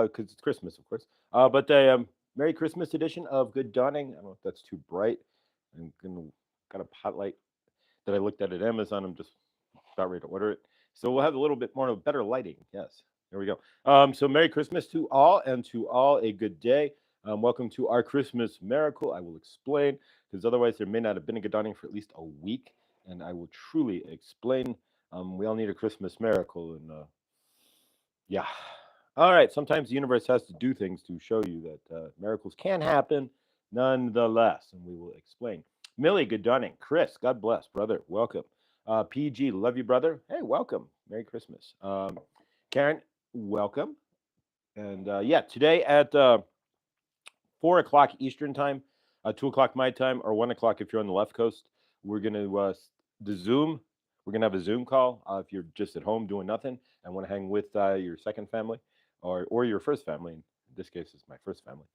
because it's Christmas, of course. But the Merry Christmas edition of Good Dawning. I don't know if that's too bright. I'm gonna got a hot light that I looked at Amazon. I'm just about ready to order it. So we'll have a little bit more of better lighting. Yes, there we go. So Merry Christmas to all, and to all a good day. Welcome to our Christmas miracle. I will explain because otherwise there may not have been a Good Dawning for at least a week, and I will truly explain. We all need a Christmas miracle, and yeah. All right. Sometimes the universe has to do things to show you that miracles can happen nonetheless, and we will explain. Millie, good dawning. Chris, God bless, brother. Welcome. PG, love you, brother. Hey, welcome. Merry Christmas. Karen, welcome. And yeah, today at 4 o'clock Eastern time, 2 o'clock my time, or 1 o'clock if you're on the left coast, we're gonna the Zoom. We're gonna have a Zoom call if you're just at home doing nothing and want to hang with your second family or your first family. In this case, it's my first family.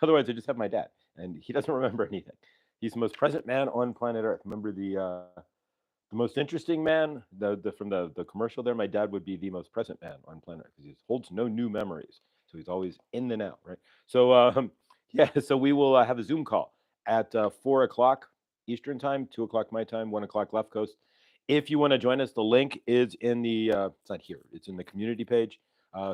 Otherwise, I just have my dad, and he doesn't remember anything. He's the most present man on planet Earth. Remember the most interesting man, from the commercial there. My dad would be the most present man on planet Earth because he holds no new memories, so he's always in the now, right? So yeah, so we will have a Zoom call at 4 o'clock Eastern time, 2 o'clock my time, 1 o'clock left coast. If you want to join us, the link is in the it's not here, it's in the community page.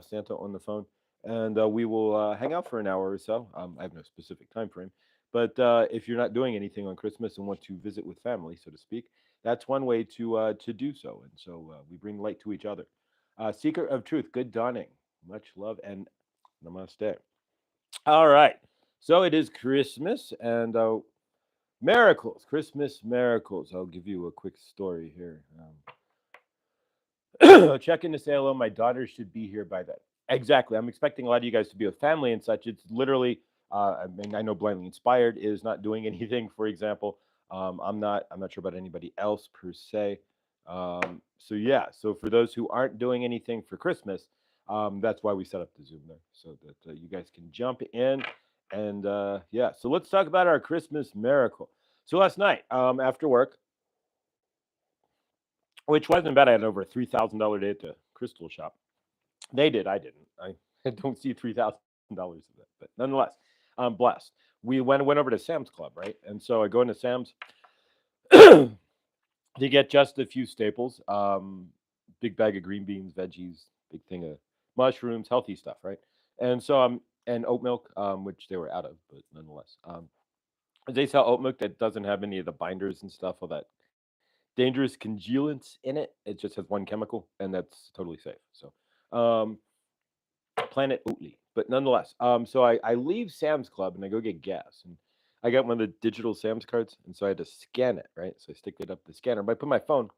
Santa on the phone, and we will hang out for an hour or so. I have no specific time frame, but if you're not doing anything on Christmas and want to visit with family, so to speak, that's one way to do so. And so we bring light to each other. Seeker of truth, good dawning, much love and namaste. All right, so it is Christmas and miracles, Christmas miracles. I'll give you a quick story here. Check in to say hello. My daughter should be here by then. Exactly. I'm expecting a lot of you guys to be with family and such. It's literally, I mean, I know Blindly Inspired is not doing anything, for example. I'm not sure about anybody else per se. So yeah. So for those who aren't doing anything for Christmas, that's why we set up the Zoom there so that you guys can jump in. And yeah. So let's talk about our Christmas miracle. So last night, after work, which wasn't bad. I had over a $3,000 day at the crystal shop. They did. I didn't. I don't see $3,000 of that, but nonetheless, I'm blessed. We went over to Sam's Club, right? And so I go into Sam's to get just a few staples. Big bag of green beans, veggies, big thing of mushrooms, healthy stuff, right? And so and oat milk, which they were out of, but nonetheless, they sell oat milk that doesn't have any of the binders and stuff, all that dangerous congealants in it. It just has one chemical, and that's totally safe. So, um, Planet Oatly. But nonetheless, so I leave Sam's Club and I go get gas, and I got one of the digital Sam's cards, and so I had to scan it, right? So I stick it up the scanner, but I put my phone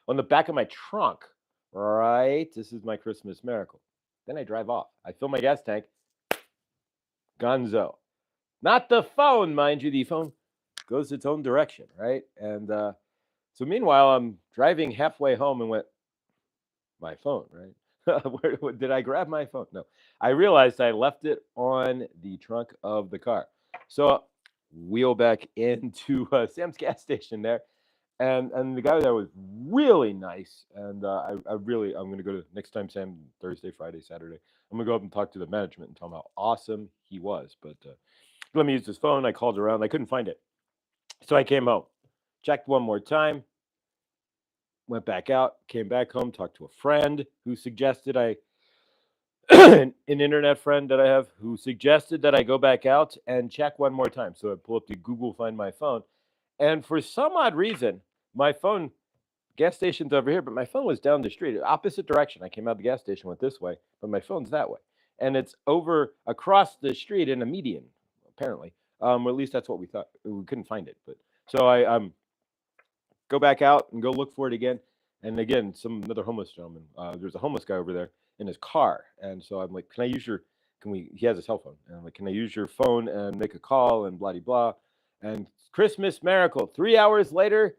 on the back of my trunk, right? This is my Christmas miracle. Then I drive off. I fill my gas tank, gonzo. Not the phone, mind you. The phone goes its own direction, right? And so meanwhile, I'm driving halfway home and went, my phone, right? Did I grab my phone? No. I realized I left it on the trunk of the car. So wheel back into Sam's gas station there. And the guy there was really nice. And I'm going to go to next time, Sam, Thursday, Friday, Saturday. I'm going to go up and talk to the management and tell him how awesome he was. But let me use his phone. I called around. I couldn't find it. So I came home, checked one more time, went back out, came back home, talked to a friend who suggested an internet friend that I have who suggested that I go back out and check one more time. So I pull up the Google Find My Phone. And for some odd reason, my phone, gas station's over here, but my phone was down the street, opposite direction. I came out of the gas station, went this way, but my phone's that way. And it's over across the street in a median, apparently. Or at least that's what we thought. We couldn't find it. But so I go back out and go look for it again. And again, another homeless gentleman. There's a homeless guy over there in his car, and so I'm like, "Can I use your? Can we?" He has a cell phone, and I'm like, "Can I use your phone and make a call?" And blah blah blah. And Christmas miracle. 3 hours later,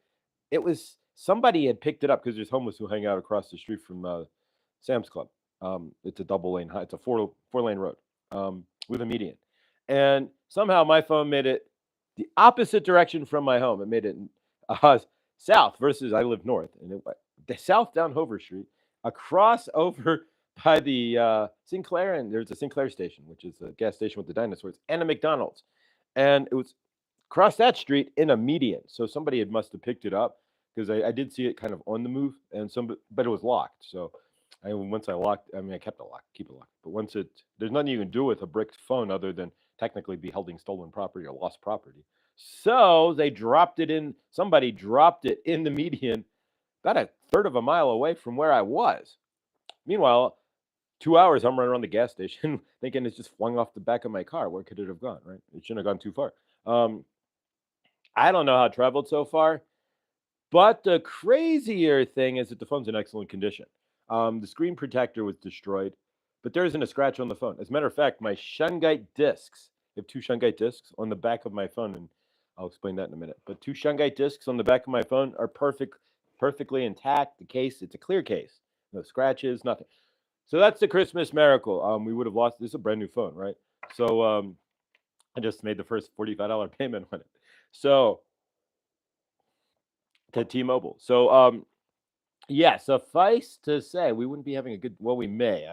it was somebody had picked it up because there's homeless who hang out across the street from Sam's Club. It's a double lane. It's a four lane road with a median, and somehow my phone made it the opposite direction from my home. It made it uh, south versus I live north, and it went the south down Hover Street, across over by the Sinclair, and there's a Sinclair station, which is a gas station with the dinosaurs, and a McDonald's, and it was across that street in a median. So somebody had must have picked it up because I did see it kind of on the move, and some, but it was locked. So once I locked, I mean, I kept it locked, keep it locked. But once it, there's nothing you can do with a bricked phone other than technically be holding stolen property or lost property. So they dropped it in. Somebody dropped it in the median, about a third of a mile away from where I was. Meanwhile, 2 hours I'm running around the gas station thinking it's just flung off the back of my car. Where could it have gone? Right? It shouldn't have gone too far. Um, I don't know how it traveled so far, but the crazier thing is that the phone's in excellent condition. The screen protector was destroyed, but there isn't a scratch on the phone. As a matter of fact, my shungite discs, I have two shungite discs on the back of my phone, and I'll explain that in a minute. But two shungite discs on the back of my phone are perfectly intact. The case, it's a clear case, no scratches, nothing. So that's the Christmas miracle. We would have lost. This is a brand new phone, right? So I just made the first $45 payment on it. So to T-Mobile. So yeah, suffice to say, we wouldn't be having a good. Well, we may.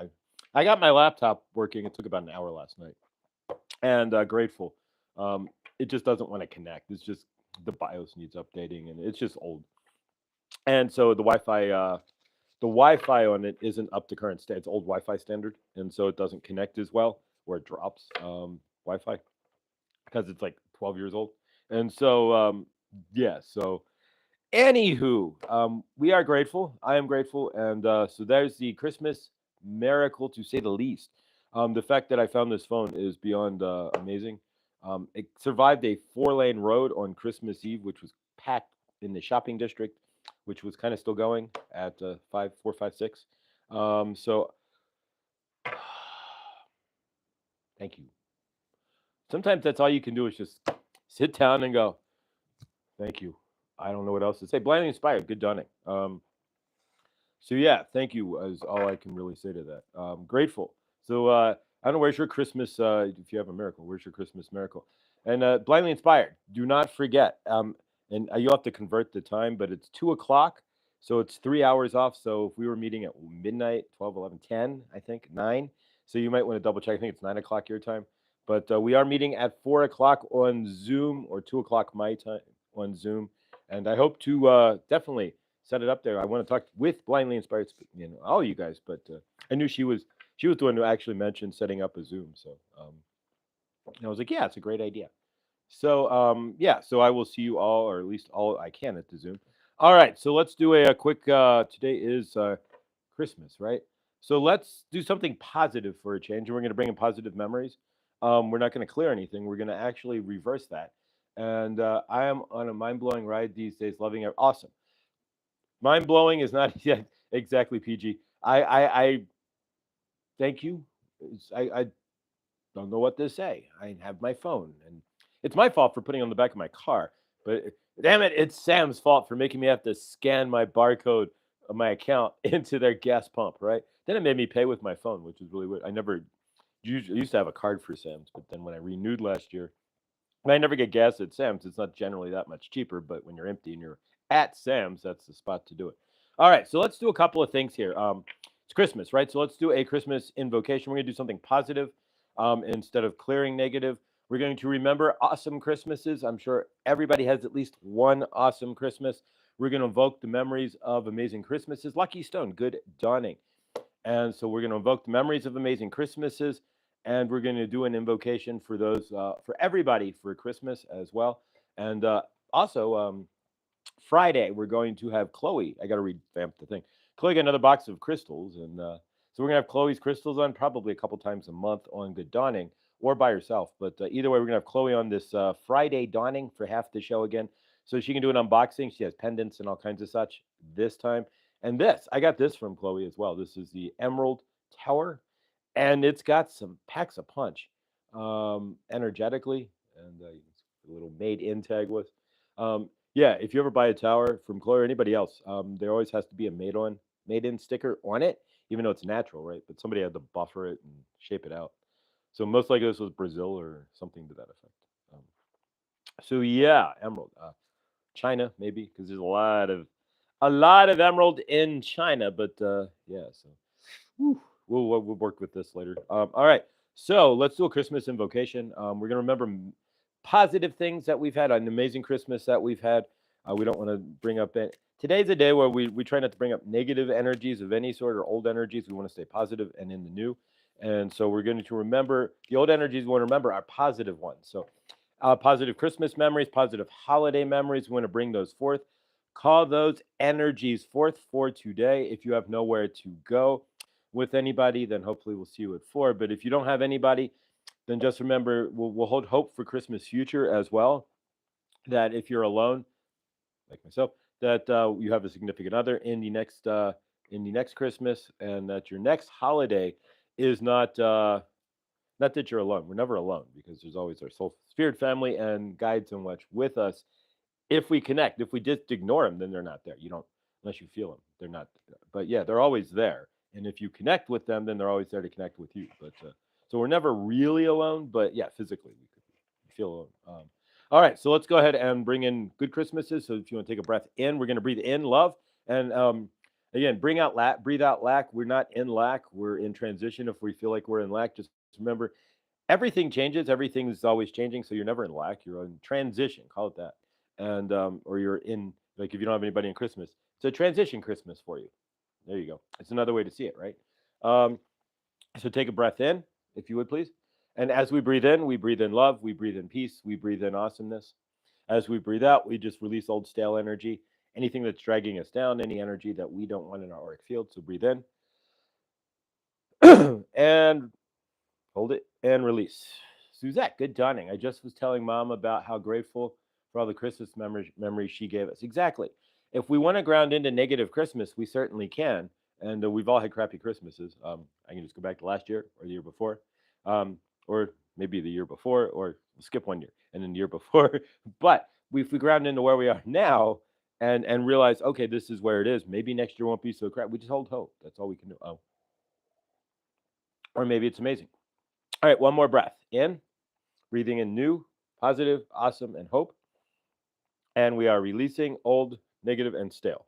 I got my laptop working. It took about an hour last night, and grateful. It just doesn't want to connect. It's just the BIOS needs updating, and it's just old. And so the Wi-Fi on it isn't up to current state. It's old Wi-Fi standard, and so it doesn't connect as well, or it drops Wi-Fi because it's like 12 years old. And so yeah, so anywho, we are grateful. I am grateful, and so there's the Christmas miracle, to say the least. The fact that I found this phone is beyond amazing. It survived a four-lane road on Christmas Eve, which was packed in the shopping district, which was kind of still going at 5, 4, 5, 6. So thank you. Sometimes that's all you can do is just sit down and go, thank you. I don't know what else to say. Blindly inspired. Good dawning. So yeah, thank you is all I can really say to that. Grateful. So I don't know, where's your Christmas? If you have a miracle, where's your Christmas miracle? And blindly inspired. Do not forget. And you'll have to convert the time, but it's 2 o'clock, so it's 3 hours off. So if we were meeting at midnight, 12, 11, 10, I think 9. So you might want to double check. I think it's 9 o'clock your time. But we are meeting at 4 o'clock on Zoom, or 2 o'clock my time on Zoom. And I hope to definitely set it up there. I want to talk with blindly inspired, all you guys. But I knew she was the one who actually mentioned setting up a Zoom. So and I was like, yeah, it's a great idea. So yeah, so I will see you all, or at least all I can, at the Zoom. All right, so let's do a quick. Today is Christmas, right? So let's do something positive for a change, and we're going to bring in positive memories. We're not going to clear anything. We're going to actually reverse that. And I am on a mind blowing ride these days, loving it. Awesome. Mind blowing is not yet exactly PG. I thank you. I don't know what to say. I have my phone, and it's my fault for putting it on the back of my car. But damn it, it's Sam's fault for making me have to scan my barcode of my account into their gas pump, right? Then it made me pay with my phone, which is really weird. I never usually used to have a card for Sam's, but then when I renewed last year, I never get gas at Sam's. It's not generally that much cheaper, but when you're empty and you're at Sam's, that's the spot to do it. All right, so let's do a couple of things here. It's Christmas, right? So let's do a Christmas invocation. We're going to do something positive instead of clearing negative. We're going to remember awesome Christmases. I'm sure everybody has at least one awesome Christmas. We're going to invoke the memories of amazing Christmases. Lucky Stone, good dawning. And so we're going to invoke the memories of amazing Christmases, and we're going to do an invocation for those, for everybody, for Christmas as well. And also, Friday, we're going to have Chloe. I got to revamp the thing. Chloe got another box of crystals, and so we're gonna have Chloe's crystals on probably a couple times a month on Good Dawning, or by herself. But either way, we're gonna have Chloe on this Friday Dawning for half the show again, so she can do an unboxing. She has pendants and all kinds of such this time. And this, I got this from Chloe as well. This is the Emerald Tower, and it's got some packs of punch, energetically, and a little made in tag with. Yeah, if you ever buy a tower from Chloe or anybody else, there always has to be a made in sticker on it, even though it's natural, right? But somebody had to buffer it and shape it out. So most likely this was Brazil or something to that effect. Um, so yeah, emerald, China maybe, because there's a lot of emerald in China. But yeah, so whew. we'll work with this later. All right, so let's do a Christmas invocation. We're gonna remember positive things that we've had, an amazing Christmas that we've had. We don't want to bring up it. Today's a day where we try not to bring up negative energies of any sort or old energies. We want to stay positive and in the new. And so we're going to remember the old energies. We want to remember our positive ones. So positive Christmas memories, positive holiday memories. We want to bring those forth. Call those energies forth for today. If you have nowhere to go with anybody, then hopefully we'll see you at 4. But if you don't have anybody, then just remember we'll hold hope for Christmas future as well. That if you're alone, like myself, that you have a significant other in the next Christmas, and that your next holiday is not that you're alone. We're never alone because there's always our soul spirit family and guides and watch with us. If we connect, if we just ignore them, then they're not there. You don't, unless you feel them, they're not. But yeah, they're always there. And if you connect with them, then they're always there to connect with you. But so we're never really alone. But yeah, physically we could feel alone. All right, so let's go ahead and bring in good Christmases. So if you want to take a breath in, we're going to breathe in love, and again, breathe out lack. We're not in lack. We're in transition. If we feel like we're in lack, just remember everything changes. Everything is always changing. So you're never in lack. You're in transition. Call it that. And or you're in, like, if you don't have anybody in Christmas, it's a transition Christmas for you. There you go. It's another way to see it, right? Um, so take a breath in, if you would please. And as we breathe in love, we breathe in peace, we breathe in awesomeness. As we breathe out, we just release old stale energy, anything that's dragging us down, any energy that we don't want in our auric field. So breathe in and hold it and release. Suzette, good dawning. I just was telling mom about how grateful for all the Christmas memories she gave us. Exactly. If we want to ground into negative Christmas, we certainly can. And we've all had crappy Christmases. I can just go back to last year or the year before, or maybe the year before, or skip one year and then the year before. But if we ground into where we are now and realize, okay, this is where it is. Maybe next year won't be so crap. We just hold hope. That's all we can do. Oh, or maybe it's amazing. All right, one more breath in, breathing in new, positive, awesome, and hope. And we are releasing old, negative, and stale.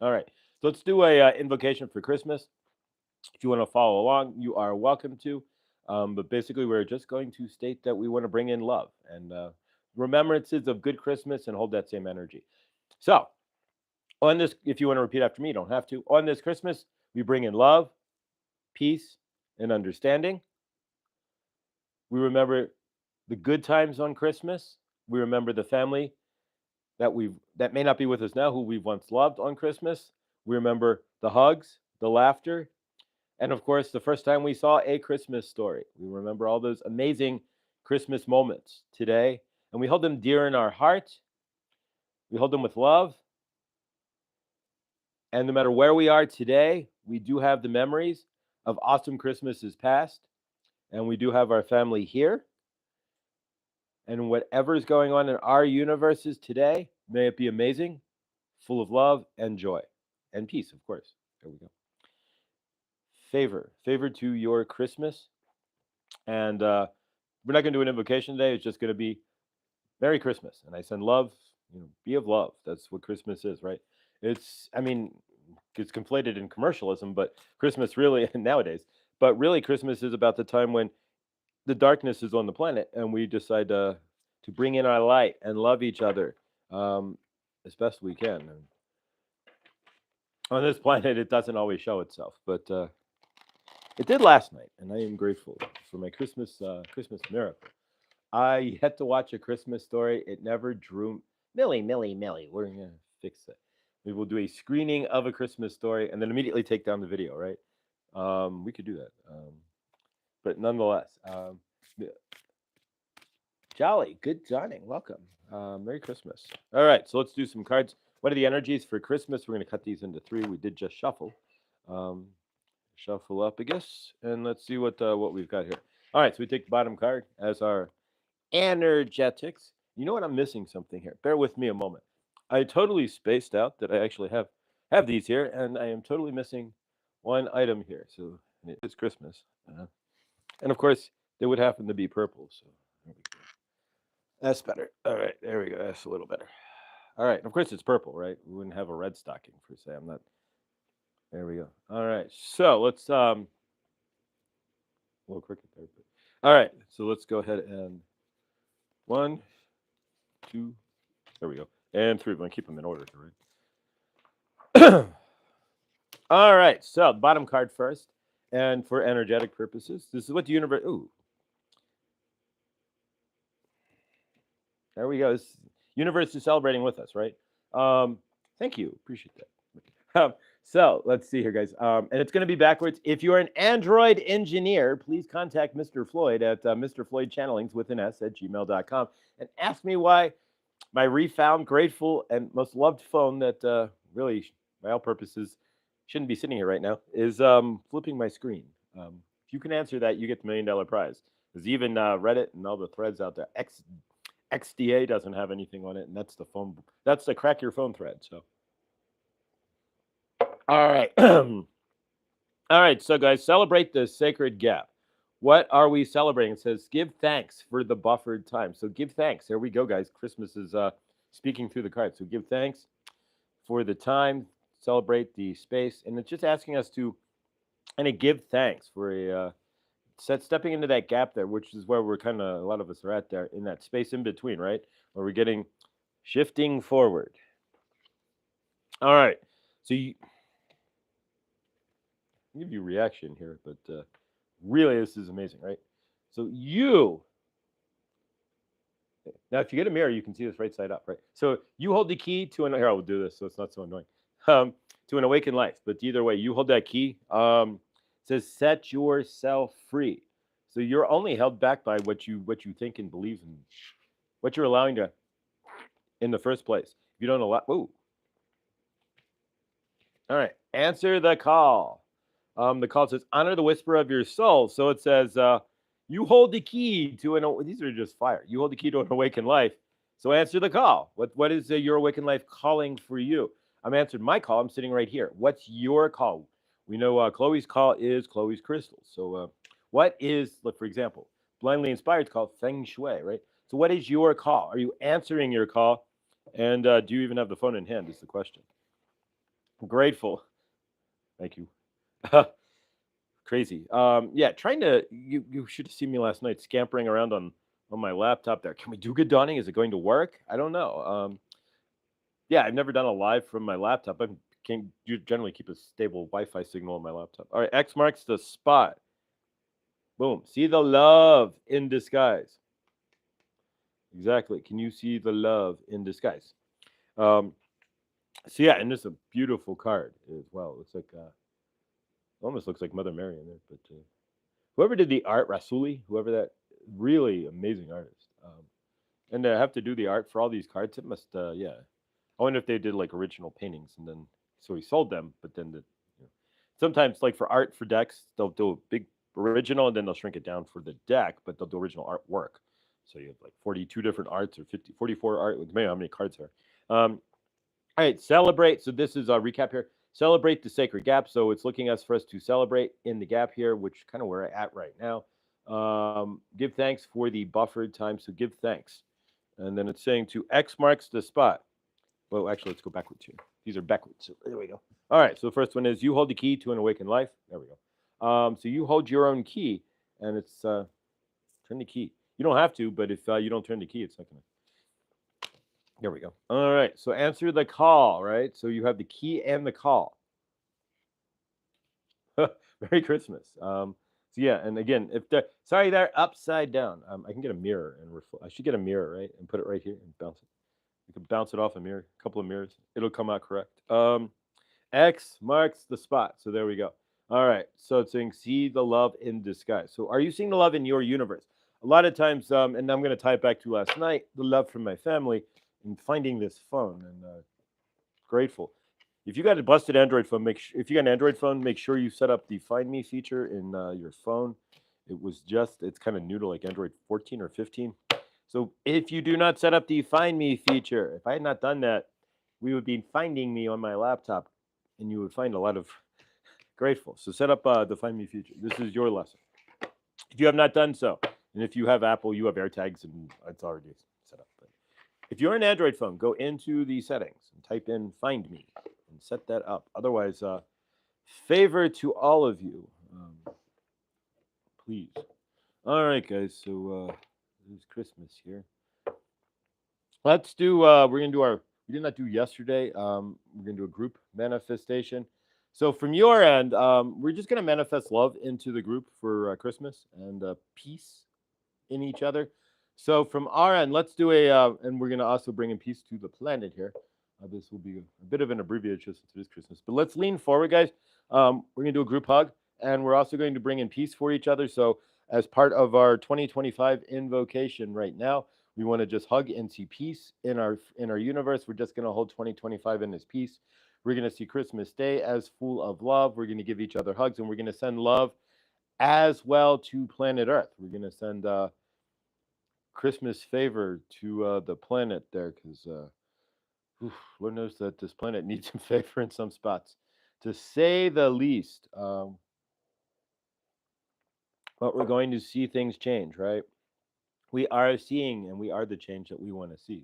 All right, so let's do a invocation for Christmas. If you want to follow along, you are welcome to. But basically, we're just going to state that we want to bring in love and remembrances of good Christmas and hold that same energy. So, on this, if you want to repeat after me, you don't have to. On this Christmas, we bring in love, peace, and understanding. We remember the good times on Christmas. We remember the family that may not be with us now, who we've once loved on Christmas. We remember the hugs, the laughter, and of course, the first time we saw A Christmas Story. We remember all those amazing Christmas moments today, and we hold them dear in our heart. We hold them with love. And no matter where we are today, we do have the memories of awesome Christmases past, and we do have our family here. And whatever is going on in our universes today, may it be amazing, full of love and joy and peace, of course. There we go. Favor to your Christmas. And we're not going to do an invocation today. It's just going to be Merry Christmas. And I send love, be of love. That's what Christmas is, right? I mean, it's conflated in commercialism, but Christmas really, nowadays, but really Christmas is about the time when the darkness is on the planet and we decide to bring in our light and love each other as best we can. And on this planet, it doesn't always show itself, but it did last night, and I am grateful for my Christmas miracle. I had to watch A Christmas Story. It never drew Millie. We're gonna fix it. We will do a screening of A Christmas Story and then immediately take down the video. Right? We could do that. But nonetheless, Jolly, good dawning. Welcome. Merry Christmas. All right, so let's do some cards. What are the energies for Christmas? We're going to cut these into 3. We did just shuffle. Shuffle up, I guess, and let's see what we've got here. All right, so we take the bottom card as our energetics. You know what? I'm missing something here. Bear with me a moment. I totally spaced out that I actually have these here, and I am totally missing one item here. So it's Christmas, and of course they would happen to be purple. So there we go. That's better. All right, there we go. That's a little better. All right, and of course it's purple, right? We wouldn't have a red stocking per se. I'm not. There we go. All right. So let's a little cricket there. All right. So let's go ahead and 1, 2. There we go. And 3. We're gonna keep them in order, right? All right. So bottom card first, and for energetic purposes, this is what the universe. Ooh, there we go. This universe is celebrating with us, right? Thank you. Appreciate that. So let's see here, guys. And it's going to be backwards. If you're an Android engineer, please contact Mr. Floyd at Mr. Floyd Channelings with an S at gmail.com and ask me why my refound, grateful, and most loved phone that really, by all purposes, shouldn't be sitting here right now is flipping my screen. If you can answer that, you get the $1 million prize. There's even Reddit and all the threads out there. XDA doesn't have anything on it, and that's the phone. That's the crack your phone thread. So. All right. All right. So, guys, celebrate the sacred gap. What are we celebrating? It says, give thanks for the buffered time. So, give thanks. There we go, guys. Christmas is speaking through the cards. So, give thanks for the time, celebrate the space. And it's just asking us to kind of give thanks for stepping into that gap there, which is where we're kind of, a lot of us are at there in that space in between, right? Where we're getting shifting forward. All right. So, I'll give you reaction here, but really, this is amazing, right? So now, if you get a mirror, you can see this right side up, right? So you hold the key to an. Here, I will do this, so it's not so annoying. To an awakened life, but either way, you hold that key. It says set yourself free. So you're only held back by what you think and believe in, what you're allowing to, in the first place. If you don't allow, ooh. All right, answer the call. The call says, honor the whisper of your soul. So it says, you hold the key to these are just fire. You hold the key to an awakened life. So answer the call. What is your awakened life calling for you? I'm answered my call. I'm sitting right here. What's your call? We know Chloe's call is Chloe's crystals. So what is, like, for example, blindly inspired call feng shui, right? So what is your call? Are you answering your call? And do you even have the phone in hand is the question. I'm grateful. Thank you. Crazy. Yeah, trying to. You should have seen me last night scampering around on my laptop. There, can we do good dawning? Is it going to work? I don't know. Yeah, I've never done a live from my laptop. I can generally keep a stable Wi-Fi signal on my laptop. All right, X marks the spot. Boom. See the love in disguise. Exactly. Can you see the love in disguise? So yeah, and this is a beautiful card as well. It looks like almost looks like Mother Mary in there, but whoever did the art, Rasuli, whoever that, really amazing artist. And to have to do the art for all these cards, it must, yeah. I wonder if they did like original paintings and then so he sold them, but then sometimes like for art for decks, they'll do a big original and then they'll shrink it down for the deck, but they'll do original artwork. So you have like 42 different arts or 44 art, depending on how many cards there are. All right, celebrate. So this is a recap here. Celebrate the sacred gap. So it's looking us for us to celebrate in the gap here, which kind of where we're at right now. Give thanks for the buffered time. So give thanks. And then it's saying to X marks the spot. Well, actually, let's go backwards here. These are backwards. So there we go. All right. So the first one is you hold the key to an awakened life. There we go. So you hold your own key, and it's turn the key. You don't have to, but if you don't turn the key, it's not going to. There we go. All right. So answer the call, right? So you have the key and the call. Merry Christmas. So yeah, and again, if they're upside down, I can get a mirror and I should get a mirror, right? And put it right here and bounce it. You can bounce it off a mirror, a couple of mirrors. It'll come out correct. X marks the spot. So there we go. All right. So it's saying see the love in disguise. So are you seeing the love in your universe? A lot of times, and I'm going to tie it back to last night, the love from my family and finding this phone and grateful. If you got a busted Android phone, if you got an Android phone, make sure you set up the Find Me feature in your phone. It's kind of new to like Android 14 or 15. So if you do not set up the Find Me feature, if I had not done that, we would be finding me on my laptop, and you would find a lot of grateful. So set up the Find Me feature. This is your lesson. If you have not done so, and if you have Apple, you have AirTags, and it's already set up. But if you're an Android phone, go into the settings and type in Find Me and set that up. Otherwise, favor to all of you, please. All right, guys. So it's Christmas here. Let's do. We're gonna do our. We did not do yesterday. We're gonna do a group manifestation. So from your end, we're just gonna manifest love into the group for Christmas and peace in each other. So from our end, let's do a. And we're gonna also bring in peace to the planet here. This will be a bit of an abbreviation since it is Christmas. But let's lean forward, guys. We're gonna do a group hug, and we're also going to bring in peace for each other. So as part of our 2025 invocation right now, we want to just hug and see peace in our universe. We're just going to hold 2025 in this peace. We're going to see Christmas Day as full of love. We're going to give each other hugs, and we're going to send love as well to planet Earth. We're going to send Christmas favor to the planet there, because Lord knows that this planet needs some favor in some spots, to say the least. But we're going to see things change, right? We are seeing, and we are the change that we want to see.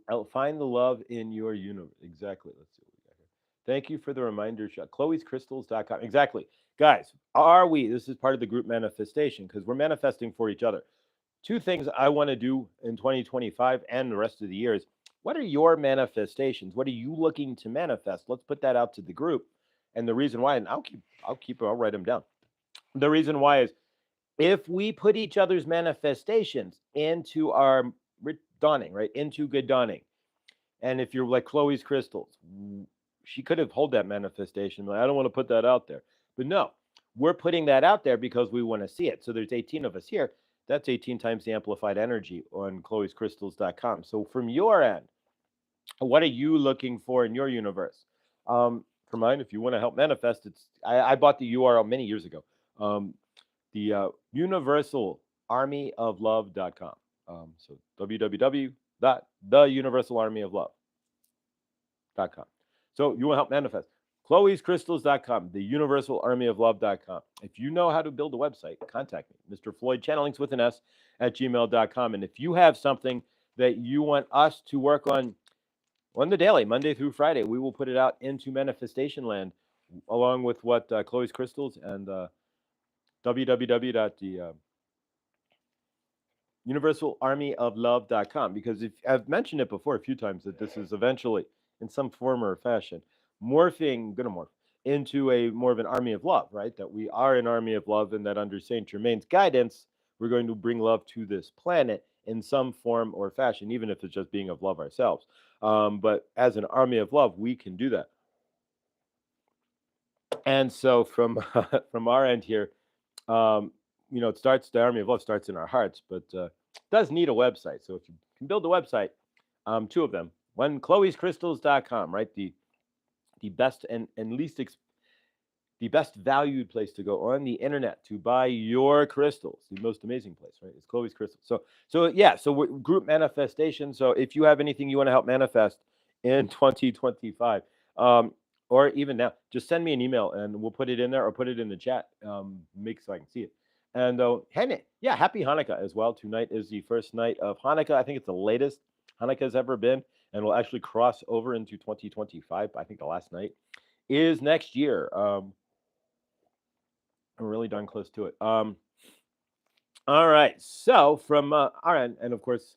So find the love in your universe. Exactly. Let's see what we got here. Thank you for the reminder, chloescrystals.com. Exactly. Guys, this is part of the group manifestation, because we're manifesting for each other. Two things I want to do in 2025 and the rest of the year is, what are your manifestations? What are you looking to manifest? Let's put that out to the group. And the reason why, and I'll write them down. The reason why is, if we put each other's manifestations into our dawning, right, into good dawning, and if you're like Chloe's crystals, she could have held that manifestation. Like, I don't want to put that out there. But no, we're putting that out there because we want to see it. So there's 18 of us here. That's 18 times the amplified energy on chloescrystals.com. So from your end, what are you looking for in your universe? For mine, if you want to help manifest, I bought the URL many years ago. The universalarmyoflove.com. So www.theuniversalarmyoflove.com. So you want to help manifest. chloescrystals.com, theuniversalarmyoflove.com. If you know how to build a website, contact me, Mr. Floyd, channelings with an S at gmail.com. And if you have something that you want us to work on the daily, Monday through Friday, we will put it out into manifestation land, along with what Chloe's Crystals and www.universalarmyoflove.com, because if I've mentioned it before a few times, that this is eventually, in some form or fashion, going to morph into a more of an army of love, right? That we are an army of love, and that under Saint Germain's guidance, we're going to bring love to this planet in some form or fashion, even if it's just being of love ourselves. But as an army of love, we can do that. And so from our end here, the army of love starts in our hearts, but it does need a website. So if you can build a website, two of them. One, chloescrystals.com, right? The best and least the best valued place to go on the internet to buy your crystals. The most amazing place, right? It's Chloe's Crystals. So we're group manifestation. So if you have anything you want to help manifest in 2025, or even now, just send me an email and we'll put it in there, or put it in the chat, so I can see it. And happy Hanukkah as well. Tonight is the first night of Hanukkah. I think it's the latest Hanukkah's ever been, and we'll actually cross over into 2025. I think the last night is next year. We're really darn close to it. All right. So from our end, and of course,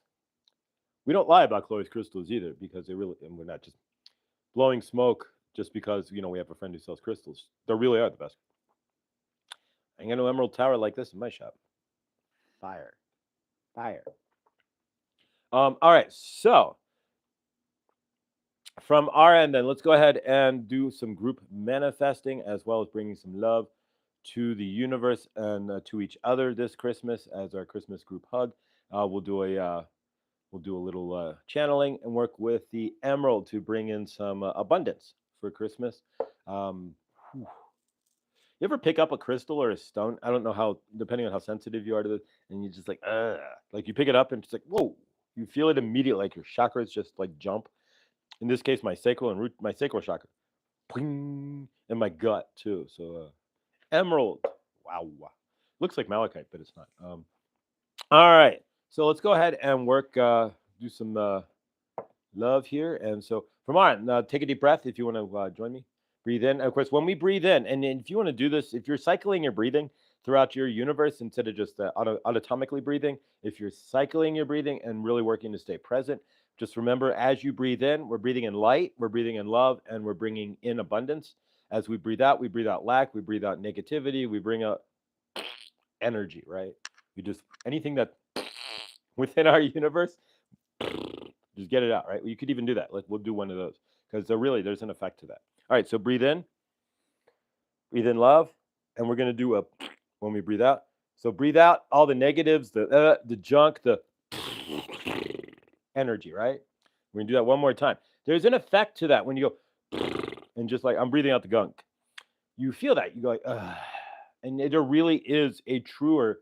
we don't lie about Chloe's crystals either, because and we're not just blowing smoke just because we have a friend who sells crystals. They really are the best. I got an emerald tower like this in my shop. Fire. All right. So from our end, then, let's go ahead and do some group manifesting, as well as bringing some love to the universe and to each other this Christmas as our Christmas group hug. We'll do a little channeling and work with the emerald to bring in some abundance for Christmas. You ever pick up a crystal or a stone? I don't know how, depending on how sensitive you are to this, and you just like you pick it up and it's like, whoa, you feel it immediately, like your chakras just like jump. In this case, my sacral chakra, and my gut too. So emerald, wow, looks like malachite, but it's not. All right, so let's go ahead and work, do some love here. And so from our end, take a deep breath if you want to join me. Breathe in. Of course, when we breathe in, and if you want to do this, if you're cycling your breathing throughout your universe instead of just automatically breathing, if you're cycling your breathing and really working to stay present, just remember as you breathe in, we're breathing in light, we're breathing in love, and we're bringing in abundance. As we breathe out lack, we breathe out negativity, we bring out energy, right? We just, anything that within our universe, just get it out, right? You could even do that. We'll do one of those because there's an effect to that. All right, so breathe in love, and we're gonna do a when we breathe out. So breathe out all the negatives, the junk, the energy, right? We're gonna do that one more time. There's an effect to that when you go and just like I'm breathing out the gunk. You feel that you go like, ugh. And there really is a truer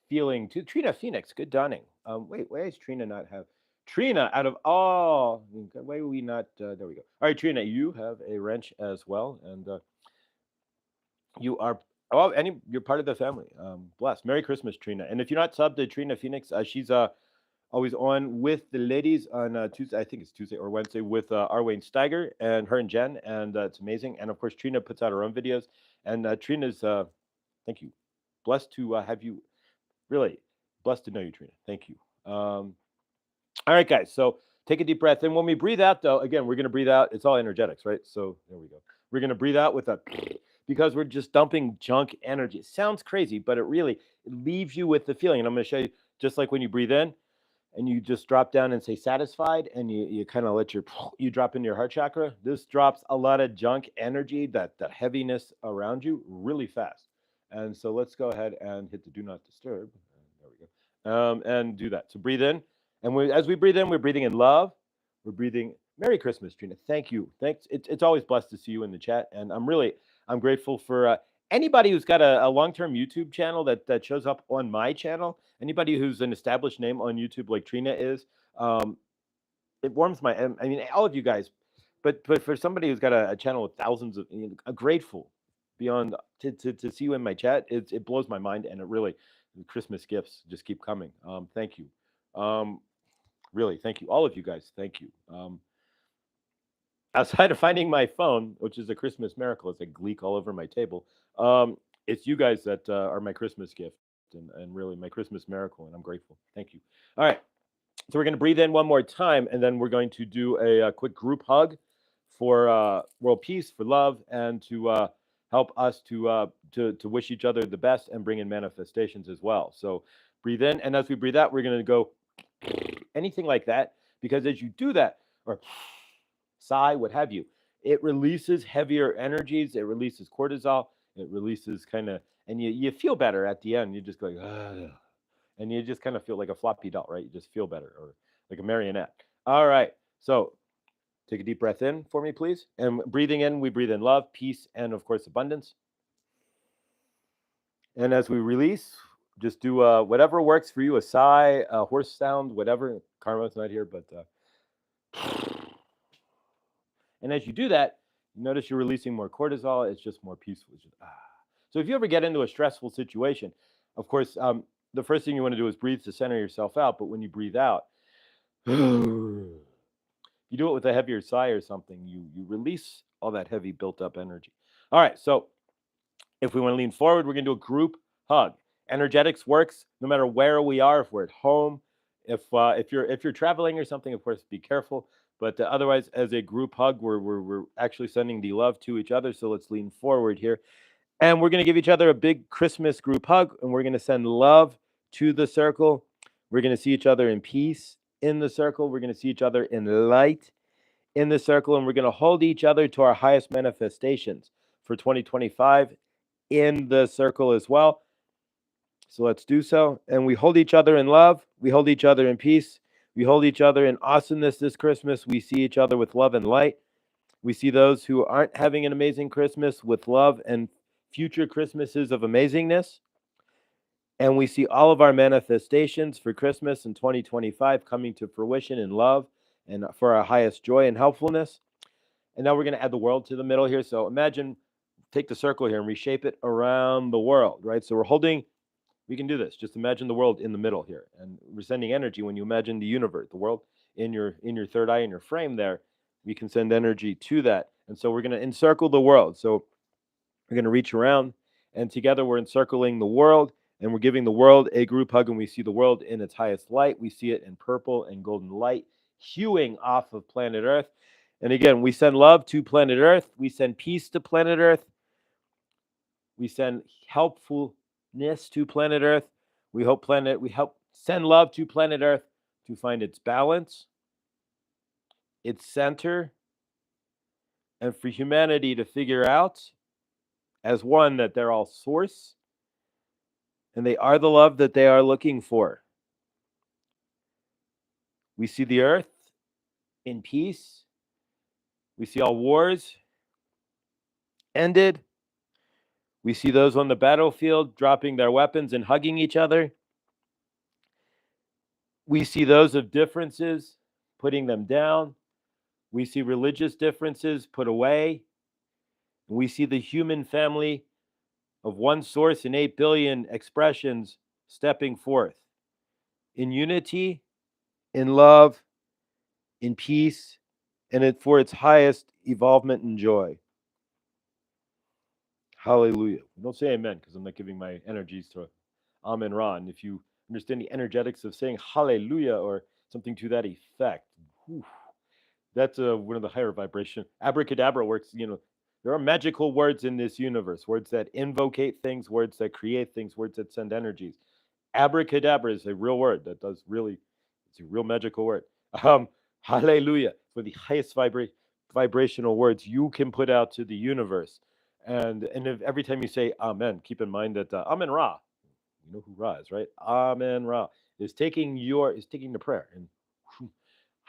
feeling to Trina Phoenix. Good dawning. Wait, why does Trina not have Trina out of all? Why are we not? There we go. All right, Trina, you have a wrench as well, and you are you're part of the family. Blessed. Merry Christmas, Trina. And if you're not subbed to Trina Phoenix, she's always on with the ladies on Tuesday. I think it's Tuesday or Wednesday with Arwayne Steiger and her and Jen, and it's amazing. And of course, Trina puts out her own videos. And Trina's thank you. Blessed to have you. Really blessed to know you, Trina. Thank you. All right, guys. So take a deep breath in. When we breathe out, though, again, we're going to breathe out. It's all energetics, right? So there we go. We're going to breathe out with a because we're just dumping junk energy. It sounds crazy, but it leaves you with the feeling. And I'm going to show you just like when you breathe in and you just drop down and say satisfied and you kind of let you drop into your heart chakra. This drops a lot of junk energy, that heaviness around you really fast. And so let's go ahead and hit the do not disturb. There we go. And do that. So breathe in. And as we breathe in, we're breathing in love. We're breathing. Merry Christmas, Trina. Thank you. Thanks. It's always blessed to see you in the chat. And I'm grateful for anybody who's got a long-term YouTube channel that shows up on my channel. Anybody who's an established name on YouTube like Trina is. It warms my. I mean, all of you guys. But for somebody who's got a channel with thousands of, I'm grateful beyond to see you in my chat. It blows my mind, and it really, the Christmas gifts just keep coming. Thank you. Really, thank you, all of you guys. Thank you. Outside of finding my phone, which is a Christmas miracle, it's a gleek all over my table. It's you guys that are my Christmas gift and really my Christmas miracle, and I'm grateful. Thank you. All right, so we're going to breathe in one more time, and then we're going to do a quick group hug for world peace, for love, and to help us to wish each other the best and bring in manifestations as well. So breathe in, and as we breathe out, we're going to go anything like that, because as you do that, or sigh, what have you, it releases heavier energies, it releases cortisol, it releases and you feel better at the end. You just go, ugh, and you just kind of feel like a floppy doll, right? You just feel better, or like a marionette. All right, so take a deep breath in for me, please. And breathing in, we breathe in love, peace, and of course, abundance. And as we release, just do whatever works for you, a sigh, a horse sound, whatever. Karma's not here, but... And as you do that, you notice you're releasing more cortisol. It's just more peaceful. It's just, So if you ever get into a stressful situation, of course, the first thing you want to do is breathe to center yourself out. But when you breathe out, you do it with a heavier sigh or something, you release all that heavy built up energy. All right, so if we want to lean forward, we're going to do a group hug. Energetics works no matter where we are. If we're at home, if you're traveling or something, of course, be careful. But otherwise, as a group hug, we're actually sending the love to each other. So let's lean forward here. And we're going to give each other a big Christmas group hug. And we're going to send love to the circle. We're going to see each other in peace in the circle. We're going to see each other in light in the circle. And we're going to hold each other to our highest manifestations for 2025 in the circle as well. So let's do so. And we hold each other in love. We hold each other in peace. We hold each other in awesomeness this Christmas. We see each other with love and light. We see those who aren't having an amazing Christmas with love and future Christmases of amazingness. And we see all of our manifestations for Christmas in 2025 coming to fruition in love and for our highest joy and helpfulness. And now we're going to add the world to the middle here. So imagine, take the circle here and reshape it around the world, right? So we can do this. Just imagine the world in the middle here, and we're sending energy. When you imagine the universe, the world in your third eye, in your frame there, we can send energy to that. And so we're going to encircle the world. So we're going to reach around, and together we're encircling the world, and we're giving the world a group hug, and we see the world in its highest light. We see it in purple and golden light, hewing off of planet Earth. And again, we send love to planet Earth. We send peace to planet Earth. We send helpfulness to planet Earth. We help send love to planet Earth to find its balance, its center, and for humanity to figure out as one that they're all source and they are the love that they are looking for. We see the earth in peace. We see all wars ended. We see those on the battlefield dropping their weapons and hugging each other. We see those of differences putting them down. We see religious differences put away. We see the human family of one source and 8 billion expressions stepping forth in unity, in love, in peace, and for its highest evolvement and joy. Hallelujah. Don't say amen because I'm not giving my energies to Amen Ra. And if you understand the energetics of saying hallelujah or something to that effect, whew, that's one of the higher vibration. Abracadabra works, there are magical words in this universe, words that invocate things, words that create things, words that send energies. Abracadabra is a real word that does really, it's a real magical word. Hallelujah, for the highest vibrational words you can put out to the universe. And if every time you say amen, keep in mind that Amen Ra, you know who Ra is, right? Amen Ra is taking the prayer and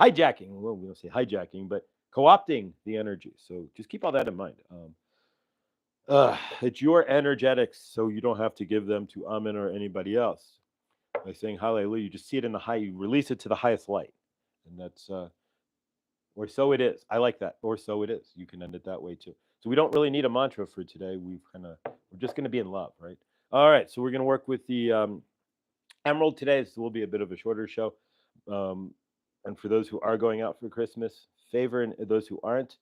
hijacking. Well, we don't say hijacking, but co-opting the energy. So just keep all that in mind. It's your energetics, so you don't have to give them to Amen or anybody else. By saying hallelujah, you just see it in the high, you release it to the highest light. And that's, or so it is. I like that. Or so it is. You can end it that way too. So we don't really need a mantra for today. We're just going to be in love, right? All right. So we're going to work with the Emerald today. This will be a bit of a shorter show. And for those who are going out for Christmas, favor, and those who aren't,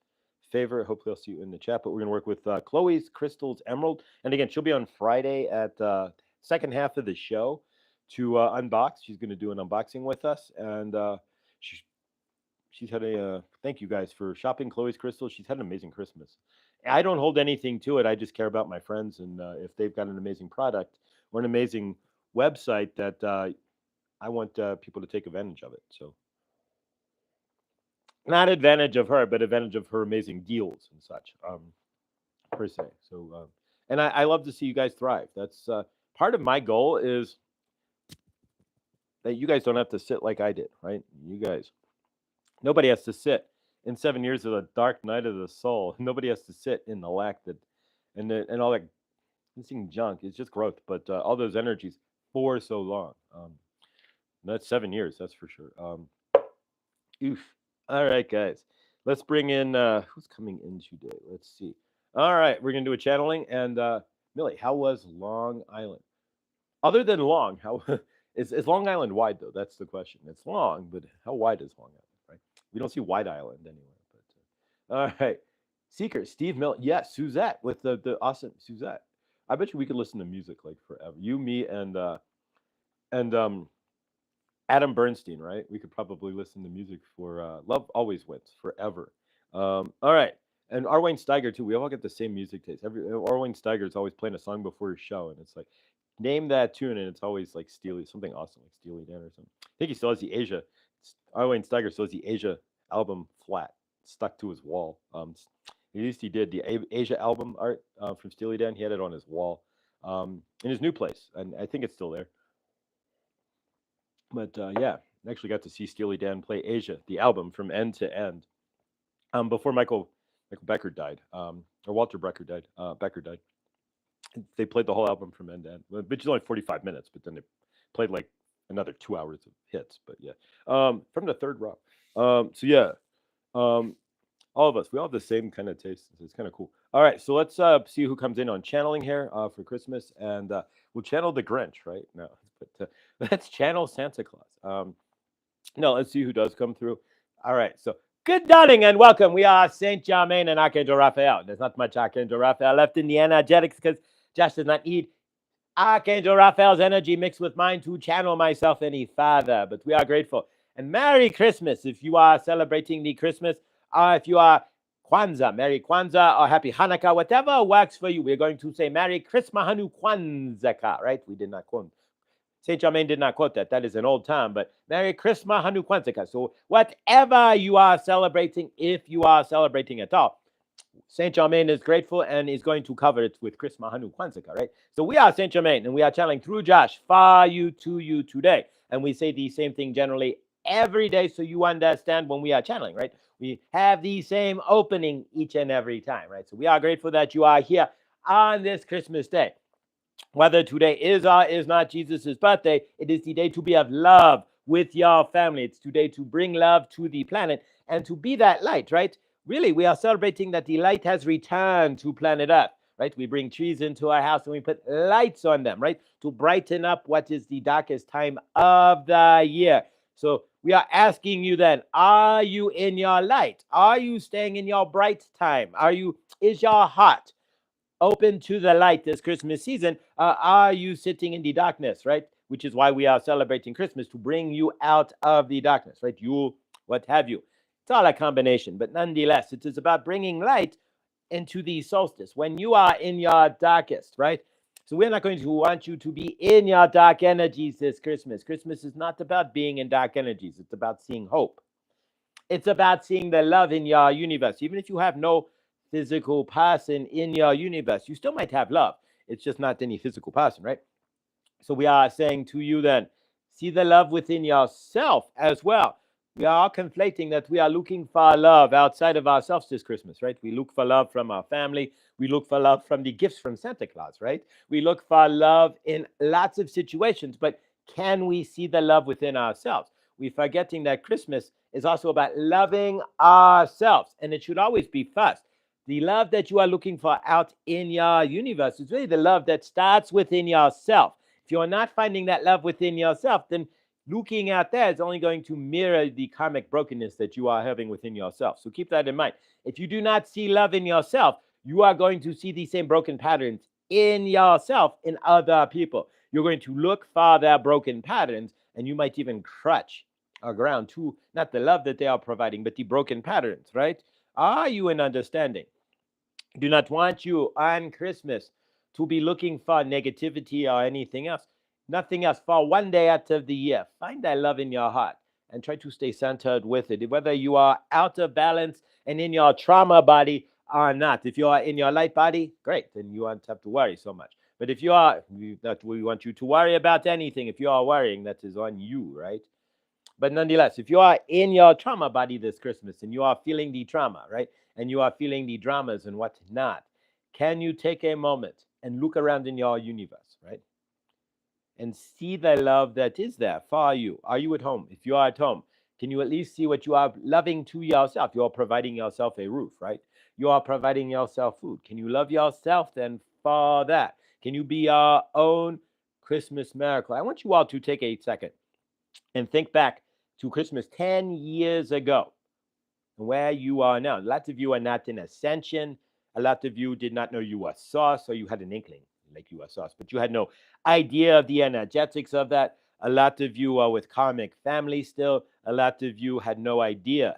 favor. Hopefully, I'll see you in the chat. But we're going to work with Chloe's Crystals Emerald. And again, she'll be on Friday at second half of the show to unbox. She's going to do an unboxing with us. And she's had thank you guys for shopping Chloe's Crystals. She's had an amazing Christmas. I don't hold anything to it. I just care about my friends. And if they've got an amazing product or an amazing website that I want people to take advantage of it. So not advantage of her, but advantage of her amazing deals and such, per se. So, and I love to see you guys thrive. That's part of my goal is that you guys don't have to sit like I did, right? You guys, nobody has to sit in 7 years of the dark night of the soul. Nobody has to sit in the lack that, and all that missing junk. It's just growth, but all those energies for so long. That's 7 years, that's for sure. Oof. All right, guys. Let's bring in who's coming in today. Let's see. All right, we're gonna do a channeling. And Millie, how was Long Island? Other than long, how is Long Island wide though? That's the question. It's long, but how wide is Long Island? Right? We don't see Wide Island anywhere. But all right, Seeker, Steve Mill, yes, Suzette with the awesome Suzette. I bet you we could listen to music like forever. You, me, and Adam Bernstein, right? We could probably listen to music for Love Always Wins forever. All right. And Arwayne Steiger, too. We all get the same music taste. Arwayne Steiger is always playing a song before his show. And it's like, name that tune. And it's always like something awesome, like Steely Dan or something. I think he still has the Asia. Arwayne Steiger still has the Asia album flat stuck to his wall. At least he did the Asia album art from Steely Dan. He had it on his wall in his new place. And I think it's still there. But yeah, I actually got to see Steely Dan play Asia, the album from end to end, before Michael Becker died, or Walter Becker died. They played the whole album from end to end, which is only 45 minutes, but then they played like another 2 hours of hits. But yeah, from the third row. So yeah, all of us, we all have the same kind of taste. It's kind of cool. All right, so let's see who comes in on channeling here for Christmas, and we'll channel the Grinch, right? No, but let's channel Santa Claus. No, let's see who does come through. All right, so Good darling and welcome. We are Saint Germain and Archangel Raphael. There's not much Archangel Raphael left in the energetics because Josh does not need Archangel Raphael's energy mixed with mine to channel myself any farther. But we are grateful. And Merry Christmas if you are celebrating the Christmas, if you are Kwanzaa, Merry Kwanzaa, or Happy Hanukkah, whatever works for you. We're going to say Merry Christmas Hanu Kwanzaa, right? We did not quote. Saint Germain did not quote that. That is an old term, but Merry Christmas Hanu Kwanzaa. So whatever you are celebrating, if you are celebrating at all, Saint Germain is grateful and is going to cover it with Christmas Hanu Kwanzaa, right? So we are Saint Germain and we are channeling through Josh for you to you today. And we say the same thing generally every day so you understand when we are channeling, right? We have the same opening each and every time, right? So we are grateful that you are here on this Christmas day. Whether today is or is not Jesus' birthday, it is the day to be of love with your family. It's today to bring love to the planet and to be that light, right? Really, we are celebrating that the light has returned to planet Earth, right? We bring trees into our house and we put lights on them, right? To brighten up what is the darkest time of the year. So we are asking you then, are you in your light? Are you staying in your bright time? Is your heart open to the light this Christmas season? Are you sitting in the darkness, right? Which is why we are celebrating Christmas, to bring you out of the darkness, right? You, what have you. It's all a combination, but nonetheless, it is about bringing light into the solstice when you are in your darkest, right? So we're not going to want you to be in your dark energies this Christmas. Christmas is not about being in dark energies. It's about seeing hope. It's about seeing the love in your universe. Even if you have no physical person in your universe, you still might have love. It's just not any physical person, right? So we are saying to you then, see the love within yourself as well. We are conflating that we are looking for love outside of ourselves this Christmas, right? We look for love from our family. We look for love from the gifts from Santa Claus, right? We look for love in lots of situations, but can we see the love within ourselves? We're forgetting that Christmas is also about loving ourselves, and it should always be first. The love that you are looking for out in your universe is really the love that starts within yourself. If you're not finding that love within yourself, then looking out there is only going to mirror the karmic brokenness that you are having within yourself. So keep that in mind. If you do not see love in yourself, you are going to see the same broken patterns in yourself in other people. You're going to look for their broken patterns, and you might even crutch around to not the love that they are providing, but the broken patterns, right? Are you in understanding? Do not want you on Christmas to be looking for negativity or anything else. Nothing else. For one day out of the year, find that love in your heart and try to stay centered with it. Whether you are out of balance and in your trauma body or not. If you are in your light body, great, then you won't have to worry so much. But if you are, that we want you to worry about anything. If you are worrying, that is on you, right? But nonetheless, if you are in your trauma body this Christmas and you are feeling the trauma, right? And you are feeling the dramas and whatnot, can you take a moment and look around in your universe, right? And see the love that is there for you. Are you at home? If you are at home, can you at least see what you are loving to yourself? You are providing yourself a roof, right? You are providing yourself food. Can you love yourself then for that? Can you be your own Christmas miracle? I want you all to take a second and think back to Christmas 10 years ago, where you are now. Lots of you are not in ascension. A lot of you did not know you were sauce, or you had an inkling like you were sauce, but you had no idea of the energetics of that. A lot of you are with karmic family still. A lot of you had no idea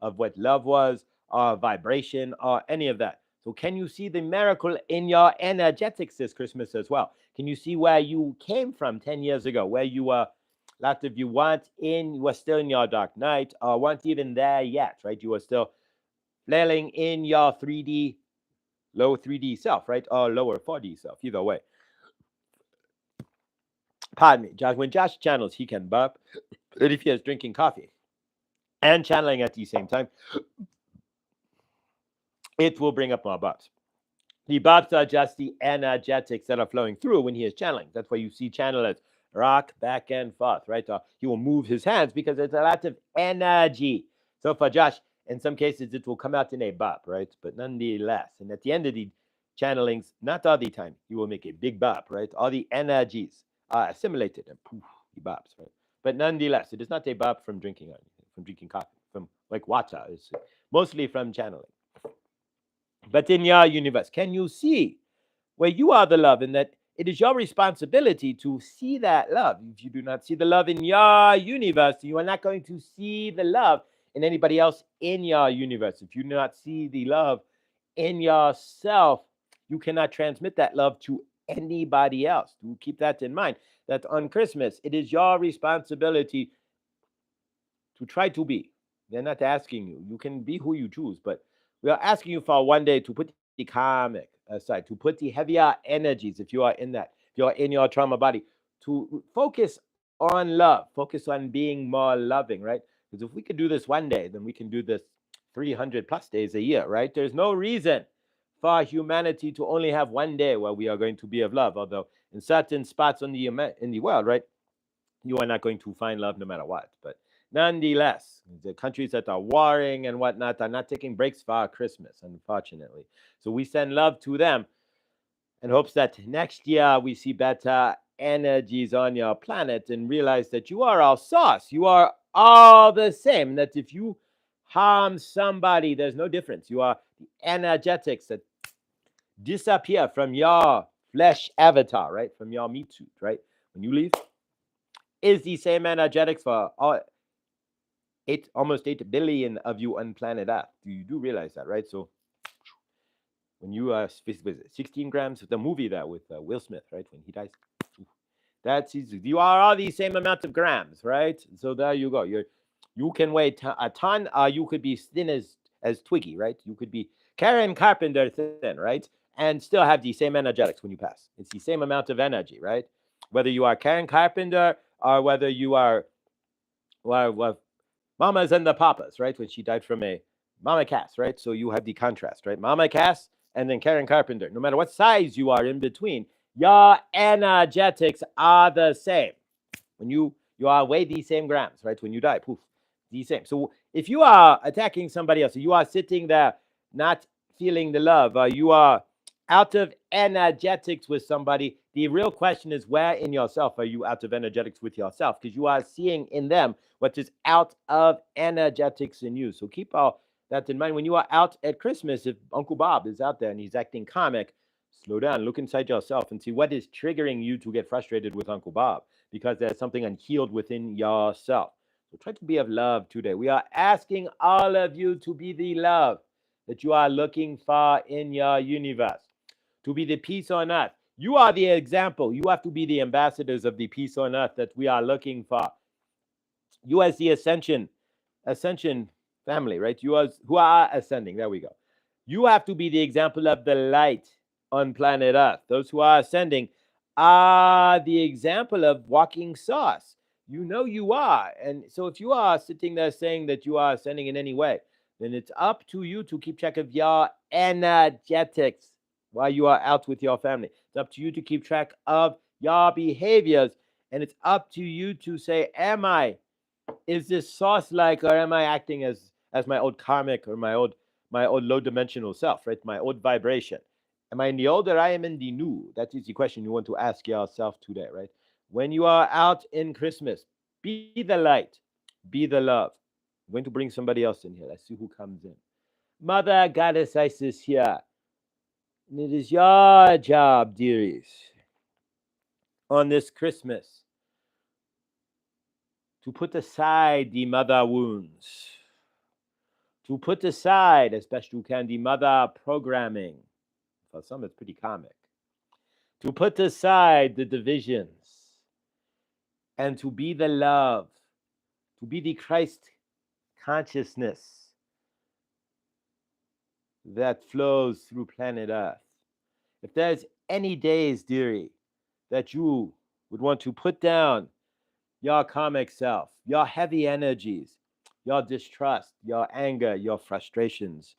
of what love was, or vibration, or any of that. So can you see the miracle in your energetics this Christmas as well? Can you see where you came from 10 years ago, where you were? A lot of you were still in your dark night, or weren't even there yet, right? You were still flailing in your 3D, low 3D self, right? Or lower 4D self, either way. Pardon me, Josh. When Josh channels, he can burp. But if he is drinking coffee and channeling at the same time, it will bring up more burps. The burps are just the energetics that are flowing through when he is channeling. That's why you see channelers rock back and forth, right? He will move his hands because there's a lot of energy. So for Josh, in some cases, it will come out in a burp, right? But nonetheless, and at the end of the channelings, not all the time, he will make a big burp, right? All the energies are assimilated and poof, he burps, right? But nonetheless, it is not a burp from drinking or anything, from drinking coffee, from like water. It's mostly from channeling. But in your universe, can you see where you are the love and that it is your responsibility to see that love? If you do not see the love in your universe, you are not going to see the love in anybody else in your universe. If you do not see the love in yourself, you cannot transmit that love to anybody else. Do keep that in mind, that on Christmas, it is your responsibility to try to be. They're not asking you. You can be who you choose, but we are asking you for one day to put the karmic aside, to put the heavier energies, if you are in that, if you're in your trauma body, to focus on love, focus on being more loving, right? Because if we could do this one day, then we can do this 300 plus days a year, right? There's no reason for humanity to only have one day where we are going to be of love, although in certain spots in the world, right, you are not going to find love no matter what. But nonetheless, the countries that are warring and whatnot are not taking breaks for Christmas, unfortunately. So we send love to them in hopes that next year we see better energies on your planet and realize that you are all source. You are all the same. That if you harm somebody, there's no difference. You are the energetics that disappear from your flesh avatar, right? From your meat suit, right? When you leave, is the same energetics for all almost 8 billion of you on planet Earth. You do realize that, right? So when you are 16 grams, the movie that with Will Smith, right? When he dies, that's easy. You are all the same amount of grams, right? So there you go. You can weigh a ton. You could be thin as Twiggy, right? You could be Karen Carpenter thin, right? And still have the same energetics when you pass. It's the same amount of energy, right? Whether you are Karen Carpenter or whether you are well, Mamas and the Papas, right? When she died from a Mama Cass, right? So you have the contrast, right? Mama Cass and then Karen Carpenter. No matter what size you are in between, your energetics are the same. When you are weigh the same grams, right? When you die, poof, the same. So if you are attacking somebody else, you are sitting there not feeling the love, you are out of energetics with somebody. The real question is, where in yourself are you out of energetics with yourself? Because you are seeing in them what is out of energetics in you. So keep all that in mind when you are out at Christmas. If Uncle Bob is out there and he's acting comic, slow down, look inside yourself and see what is triggering you to get frustrated with Uncle Bob, because there's something unhealed within yourself. So try to be of love today. We are asking all of you to be the love that you are looking for in your universe, to be the peace on earth. You are the example. You have to be the ambassadors of the peace on earth that we are looking for. You as the ascension family, right? You as who are ascending. There we go. You have to be the example of the light on planet Earth. Those who are ascending are the example of walking sauce. You know you are. And so if you are sitting there saying that you are ascending in any way, then it's up to you to keep track of your energetics while you are out with your family. It's up to you to keep track of your behaviors. And it's up to you to say, is this sauce-like, or am I acting as my old karmic or my old low-dimensional self, right? My old vibration. Am I in the old or I am in the new? That is the question you want to ask yourself today, right? When you are out in Christmas, be the light, be the love. I'm going to bring somebody else in here. Let's see who comes in. Mother Goddess Isis here. And it is your job, dearies, on this Christmas to put aside the mother wounds, to put aside as best you can the mother programming. For some, it's pretty comic. To put aside the divisions and to be the love, to be the Christ consciousness that flows through planet Earth. If there's any days, dearie, that you would want to put down your karmic self, your heavy energies, your distrust, your anger, your frustrations,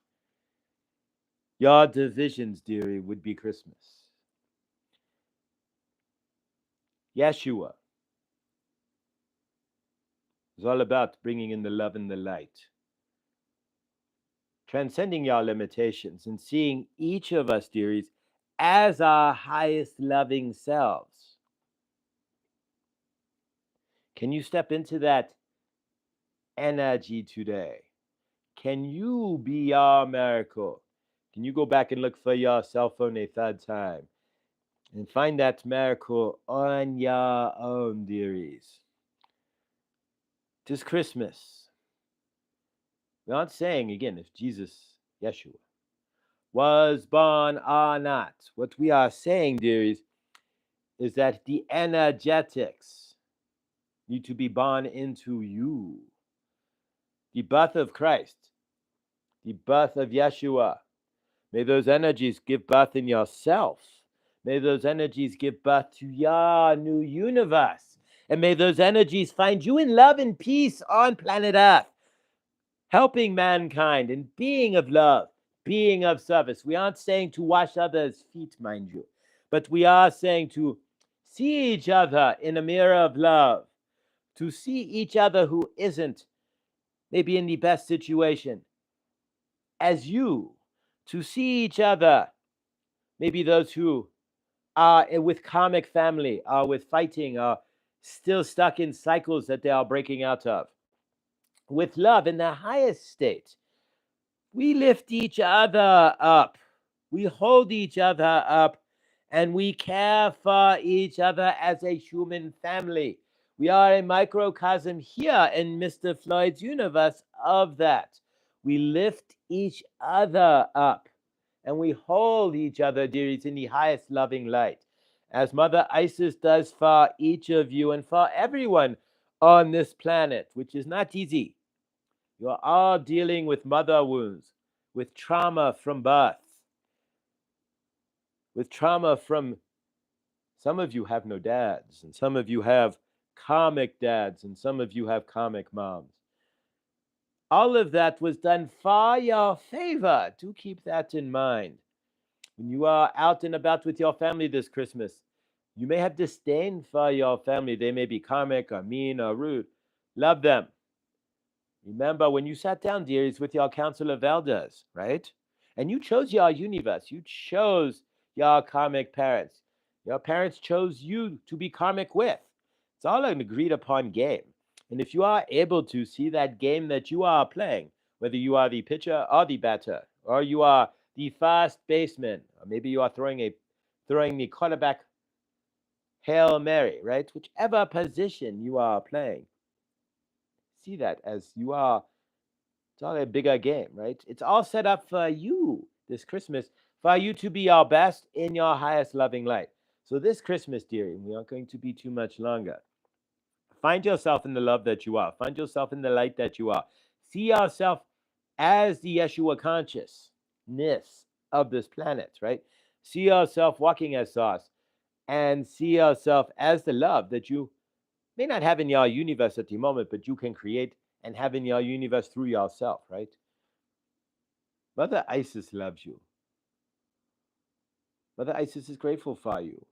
your divisions, dearie, would be Christmas. Yeshua is all about bringing in the love and the light, transcending your limitations and seeing each of us, dearies, as our highest loving selves. Can you step into that energy today? Can you be your miracle? Can you go back and look for your cell phone a third time and find that miracle on your own, dearies? This Christmas, we're not saying again if Jesus, Yeshua, was born or not. What we are saying, dearies, is that the energetics need to be born into you. The birth of Christ, the birth of Yeshua. May those energies give birth in yourself. May those energies give birth to your new universe. And may those energies find you in love and peace on planet Earth, helping mankind and being of love, being of service. We aren't saying to wash others' feet, mind you, but we are saying to see each other in a mirror of love, to see each other who isn't maybe in the best situation as you, to see each other, maybe those who are with karmic family, are with fighting, are still stuck in cycles that they are breaking out of, with love in the highest state. We lift each other up, we hold each other up, and we care for each other as a human family. We are a microcosm here in Mr. Floyd's universe of that. We lift each other up and we hold each other, dearies, in the highest loving light, as Mother Isis does for each of you and for everyone on this planet, which is not easy. You are all dealing with mother wounds, with trauma from birth, with trauma from, some of you have no dads, and some of you have karmic dads, and some of you have karmic moms. All of that was done for your favor. Do keep that in mind. When you are out and about with your family this Christmas, you may have disdain for your family. They may be karmic or mean or rude. Love them. Remember, when you sat down, dearies, with your council of elders, right? And you chose your universe. You chose your karmic parents. Your parents chose you to be karmic with. It's all an agreed upon game. And if you are able to see that game that you are playing, whether you are the pitcher or the batter, or you are the first baseman, or maybe you are throwing the quarterback Hail Mary, right? Whichever position you are playing, see that as you are, it's all a bigger game, right? It's all set up for you this Christmas, for you to be your best in your highest loving light. So this Christmas, dearie, we aren't going to be too much longer. Find yourself in the love that you are. Find yourself in the light that you are. See yourself as the Yeshua consciousness of this planet, right? See yourself walking as sauce and see yourself as the love that you may not have in your universe at the moment, but you can create and have in your universe through yourself, right? Mother Isis loves you. Mother Isis is grateful for you.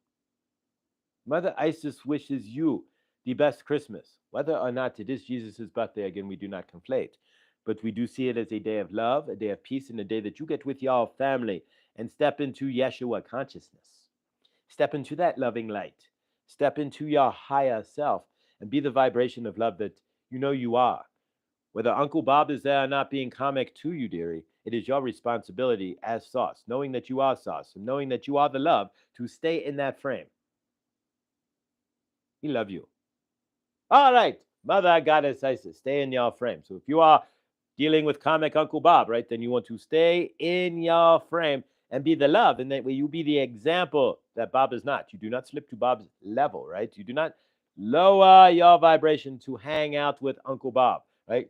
Mother Isis wishes you the best Christmas. Whether or not it is Jesus' birthday, again, we do not conflate. But we do see it as a day of love, a day of peace, and a day that you get with your family and step into Yeshua consciousness. Step into that loving light. Step into your higher self and be the vibration of love that you know you are. Whether Uncle Bob is there or not being karmic to you, dearie, it is your responsibility as sauce, knowing that you are sauce and knowing that you are the love, to stay in that frame. We love you. All right, Mother Goddess Isis, stay in your frame. So if you are dealing with karmic Uncle Bob, right, then you want to stay in your frame and be the love, and that way you be the example that Bob is not. You do not slip to Bob's level, right? You do not lower your vibration to hang out with Uncle Bob, right?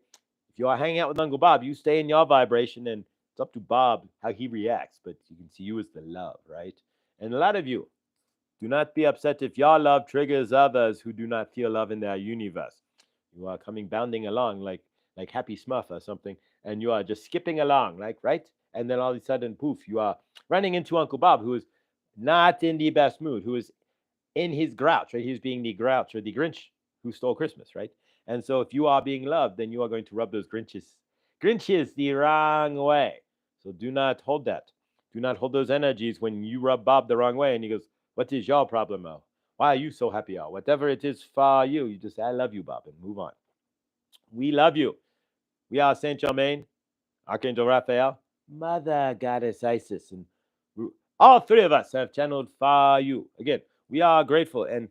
If you are hanging out with Uncle Bob, you stay in your vibration, and it's up to Bob how he reacts, but you can see you as the love, right? And a lot of you, do not be upset if your love triggers others who do not feel love in their universe. You are coming bounding along like Happy Smurf or something, and you are just skipping along, like, right? And then all of a sudden, poof, you are running into Uncle Bob, who is not in the best mood, who is in his grouch, right? He's being the grouch or the Grinch who stole Christmas, right? And so if you are being loved, then you are going to rub those Grinches the wrong way. So do not hold that. Do not hold those energies when you rub Bob the wrong way and he goes, what is your problem, Al? Why are you so happy, Al? Whatever it is for you, you just say, I love you, Bob, and move on. We love you. We are Saint Germain. Archangel Raphael, Mother Goddess Isis, and all three of us have channeled for you. Again, we are grateful and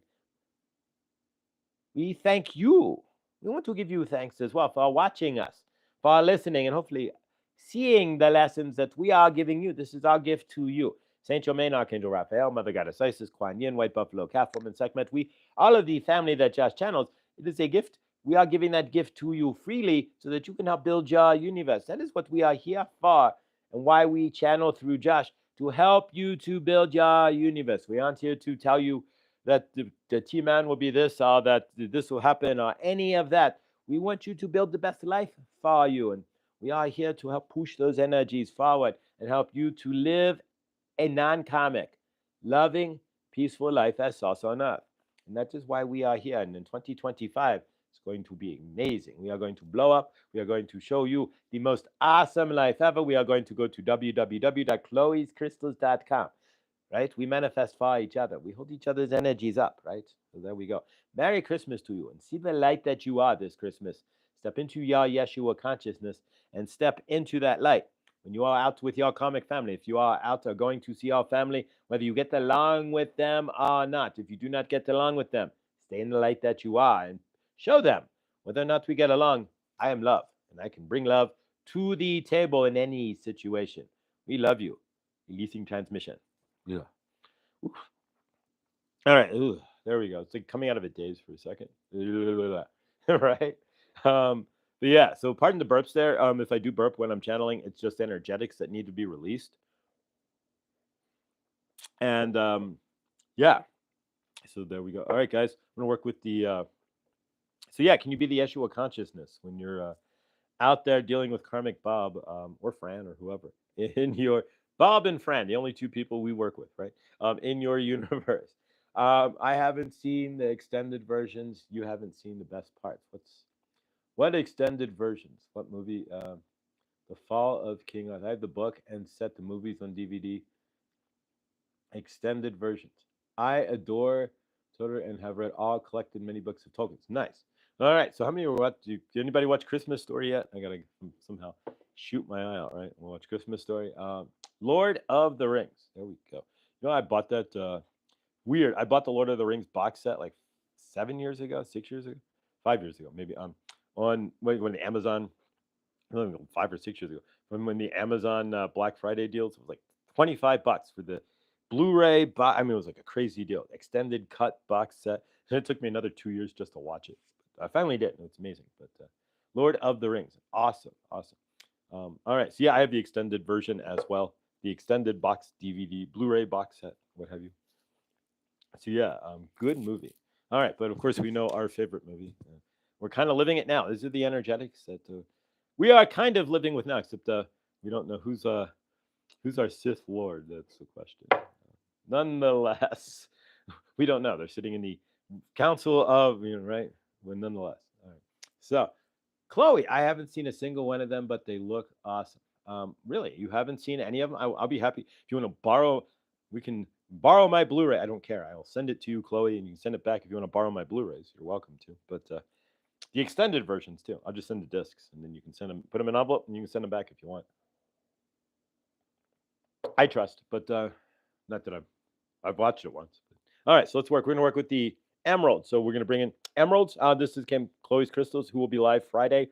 we thank you. We want to give you thanks as well for watching us, for listening, and hopefully seeing the lessons that we are giving you. This is our gift to you. Saint Germain, Archangel Raphael, Mother Goddess Isis, Kuan Yin, White Buffalo, Calf Woman, Sekhmet, we, all of the family that Josh channels, it is a gift. We are giving that gift to you freely so that you can help build your universe. That is what we are here for and why we channel through Josh, to help you to build your universe. We aren't here to tell you that the T-Man will be this, or that this will happen, or any of that. We want you to build the best life for you, and we are here to help push those energies forward and help you to live a non-karmic, loving, peaceful life as sauce on earth. And that is why we are here. And in 2025, it's going to be amazing. We are going to blow up. We are going to show you the most awesome life ever. We are going to go to www.chloescrystals.com. Right? We manifest for each other. We hold each other's energies up, right? So there we go. Merry Christmas to you, and see the light that you are this Christmas. Step into your Yeshua consciousness and step into that light. When you are out with your karmic family, if you are out or going to see your family, whether you get along with them or not, if you do not get along with them, stay in the light that you are and show them whether or not we get along. I am love, and I can bring love to the table in any situation. We love you. Releasing transmission. Yeah. Oof. All right. Ooh, there we go. It's like coming out of a daze for a second. Right. But yeah, so pardon the burps there. If I do burp when I'm channeling, it's just energetics that need to be released. And yeah. So there we go. All right, guys. I'm gonna work with the so yeah, can you be the Yeshua consciousness when you're out there dealing with karmic Bob or Fran or whoever in your Bob and Fran, the only two people we work with, right? In your universe. I haven't seen the extended versions. You haven't seen the best parts. What extended versions? What movie? The Fall of King Arthur. I have the book and set the movies on DVD. Extended versions. I adore Tolkien and have read all collected many books of Tolkien's. Nice. All right. So how many were did anybody watch Christmas Story yet? I gotta somehow shoot my eye out, right? We'll watch Christmas Story. Lord of the Rings. There we go. You know, I bought that weird. I bought the Lord of the Rings box set like 7 years ago, 6 years ago, 5 years ago, maybe. On when the Amazon, 5 or 6 years ago, when the Amazon Black Friday deals, it was like $25 for the Blu-ray box. I mean, it was like a crazy deal. Extended cut box set. And it took me another 2 years just to watch it. But I finally did, and it's amazing. But Lord of the Rings, awesome. All right, so yeah, I have the extended version as well, the extended box DVD, Blu-ray box set, what have you. So yeah, good movie. All right, but of course we know our favorite movie. We're kind of living it now. These are the energetics that we are kind of living with now, except we don't know who's our Sith Lord. That's the question. Nonetheless, we don't know. They're sitting in the council of, right? Well, nonetheless. All right. So, Chloe, I haven't seen a single one of them, but they look awesome. Really, you haven't seen any of them? I'll be happy if you want to borrow. We can borrow my Blu-ray. I don't care. I will send it to you, Chloe, and you can send it back if you want to borrow my Blu-rays. You're welcome to. But the extended versions too. I'll just send the discs, and then you can send them, put them in an envelope, and you can send them back if you want. I trust, but not that I've watched it once. All right, so let's work. We're gonna work with the emeralds. So we're gonna bring in emeralds. This is Chloe's crystals, who will be live Friday.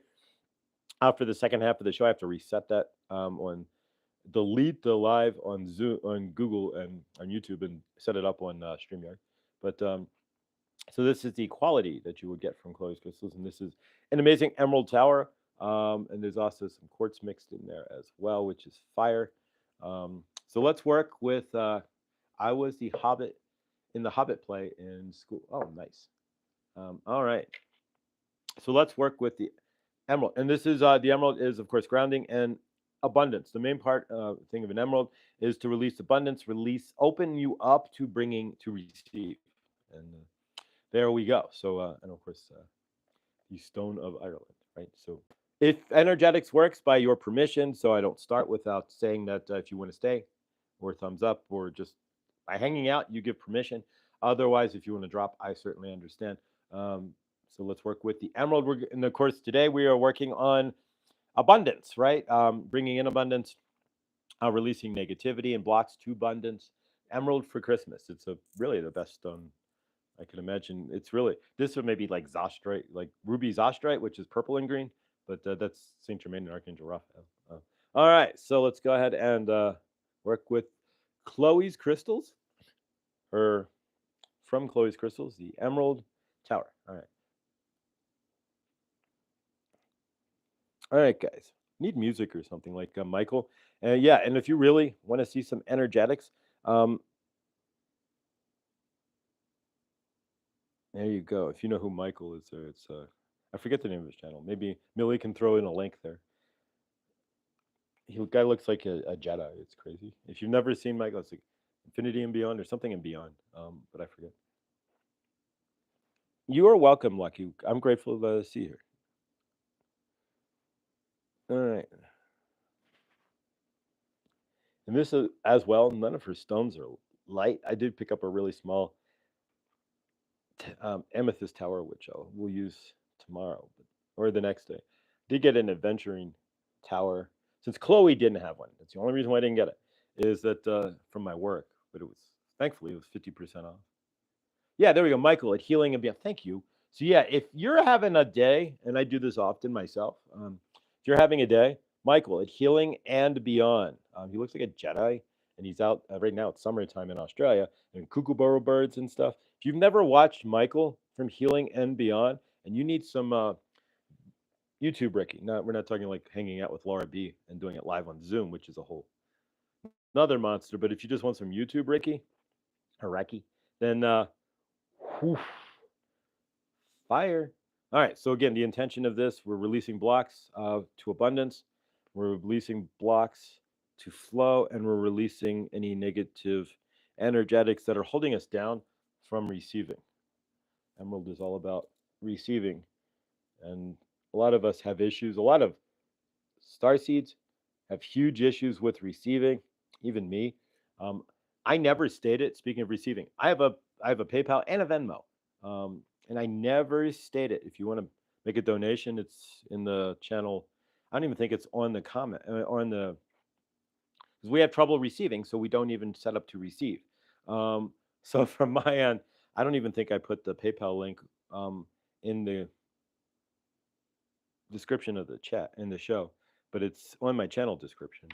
For the second half of the show, I have to reset that on delete the live on Zoom, on Google, and on YouTube, and set it up on StreamYard. But so this is the quality that you would get from Chloe's crystals, and this is an amazing emerald tower. And there's also some quartz mixed in there as well, which is fire. So let's work with. I was the Hobbit in the Hobbit play in school. Oh, nice. All right. So let's work with the emerald, and this is the emerald is, of course, grounding and abundance. The main part thing of an emerald is to release abundance, open you up to bringing to receive, and there we go. So and of course the stone of Ireland, right? So if energetics works by your permission, so I don't start without saying that if you want to stay, or thumbs up, or just by hanging out, you give permission. Otherwise, if you want to drop, I certainly understand. So let's work with the emerald. And of course, today we are working on abundance, right? Bringing in abundance, releasing negativity and blocks to abundance. Emerald for Christmas. It's really the best stone I can imagine. It's really this would maybe like zostrite, like ruby zostrite, which is purple and green, but that's Saint Germain and Archangel Raphael. All right, so let's go ahead and work with Chloe's crystals, or from Chloe's crystals, the Emerald Tower. All right, guys. Need music or something like Michael. Yeah, and if you really want to see some energetics, um, there you go. If you know who Michael is, it's I forget the name of his channel. Maybe Millie can throw in a link there. He guy looks like a Jedi. It's crazy. If you've never seen Michael, it's like Infinity and Beyond or something and Beyond. But I forget. You are welcome, Lucky. I'm grateful to see you. All right. And this is as well. None of her stones are light. I did pick up a really small amethyst tower, which we'll use tomorrow or the next day. Did get an adventuring tower since Chloe didn't have one. That's the only reason why I didn't get it. Is that from my work, but it was thankfully it was 50% off. Yeah, there we go, Michael at Healing and Beyond. Thank you. So yeah, if you're having a day, and I do this often myself, if you're having a day, Michael at Healing and Beyond. He looks like a Jedi, and he's out right now. It's summertime in Australia, and kookaburra birds and stuff. If you've never watched Michael from Healing and Beyond, and you need some YouTube Ricky, we're not talking like hanging out with Laura B and doing it live on Zoom, which is a whole another monster. But if you just want some YouTube Ricky, or Ricky, then whew, fire. All right. So again, the intention of this, we're releasing blocks to abundance. We're releasing blocks to flow, and we're releasing any negative energetics that are holding us down from receiving. Emerald is all about receiving, and a lot of us have issues. A lot of star seeds have huge issues with receiving. Even me. Um, I never stated. Speaking of receiving, I have a PayPal and a Venmo. And I never state it. If you want to make a donation, it's in the channel. I don't even think it's on the comment on the because we have trouble receiving, so we don't even set up to receive. So from my end, I don't even think I put the PayPal link in the description of the chat in the show, but it's on my channel description.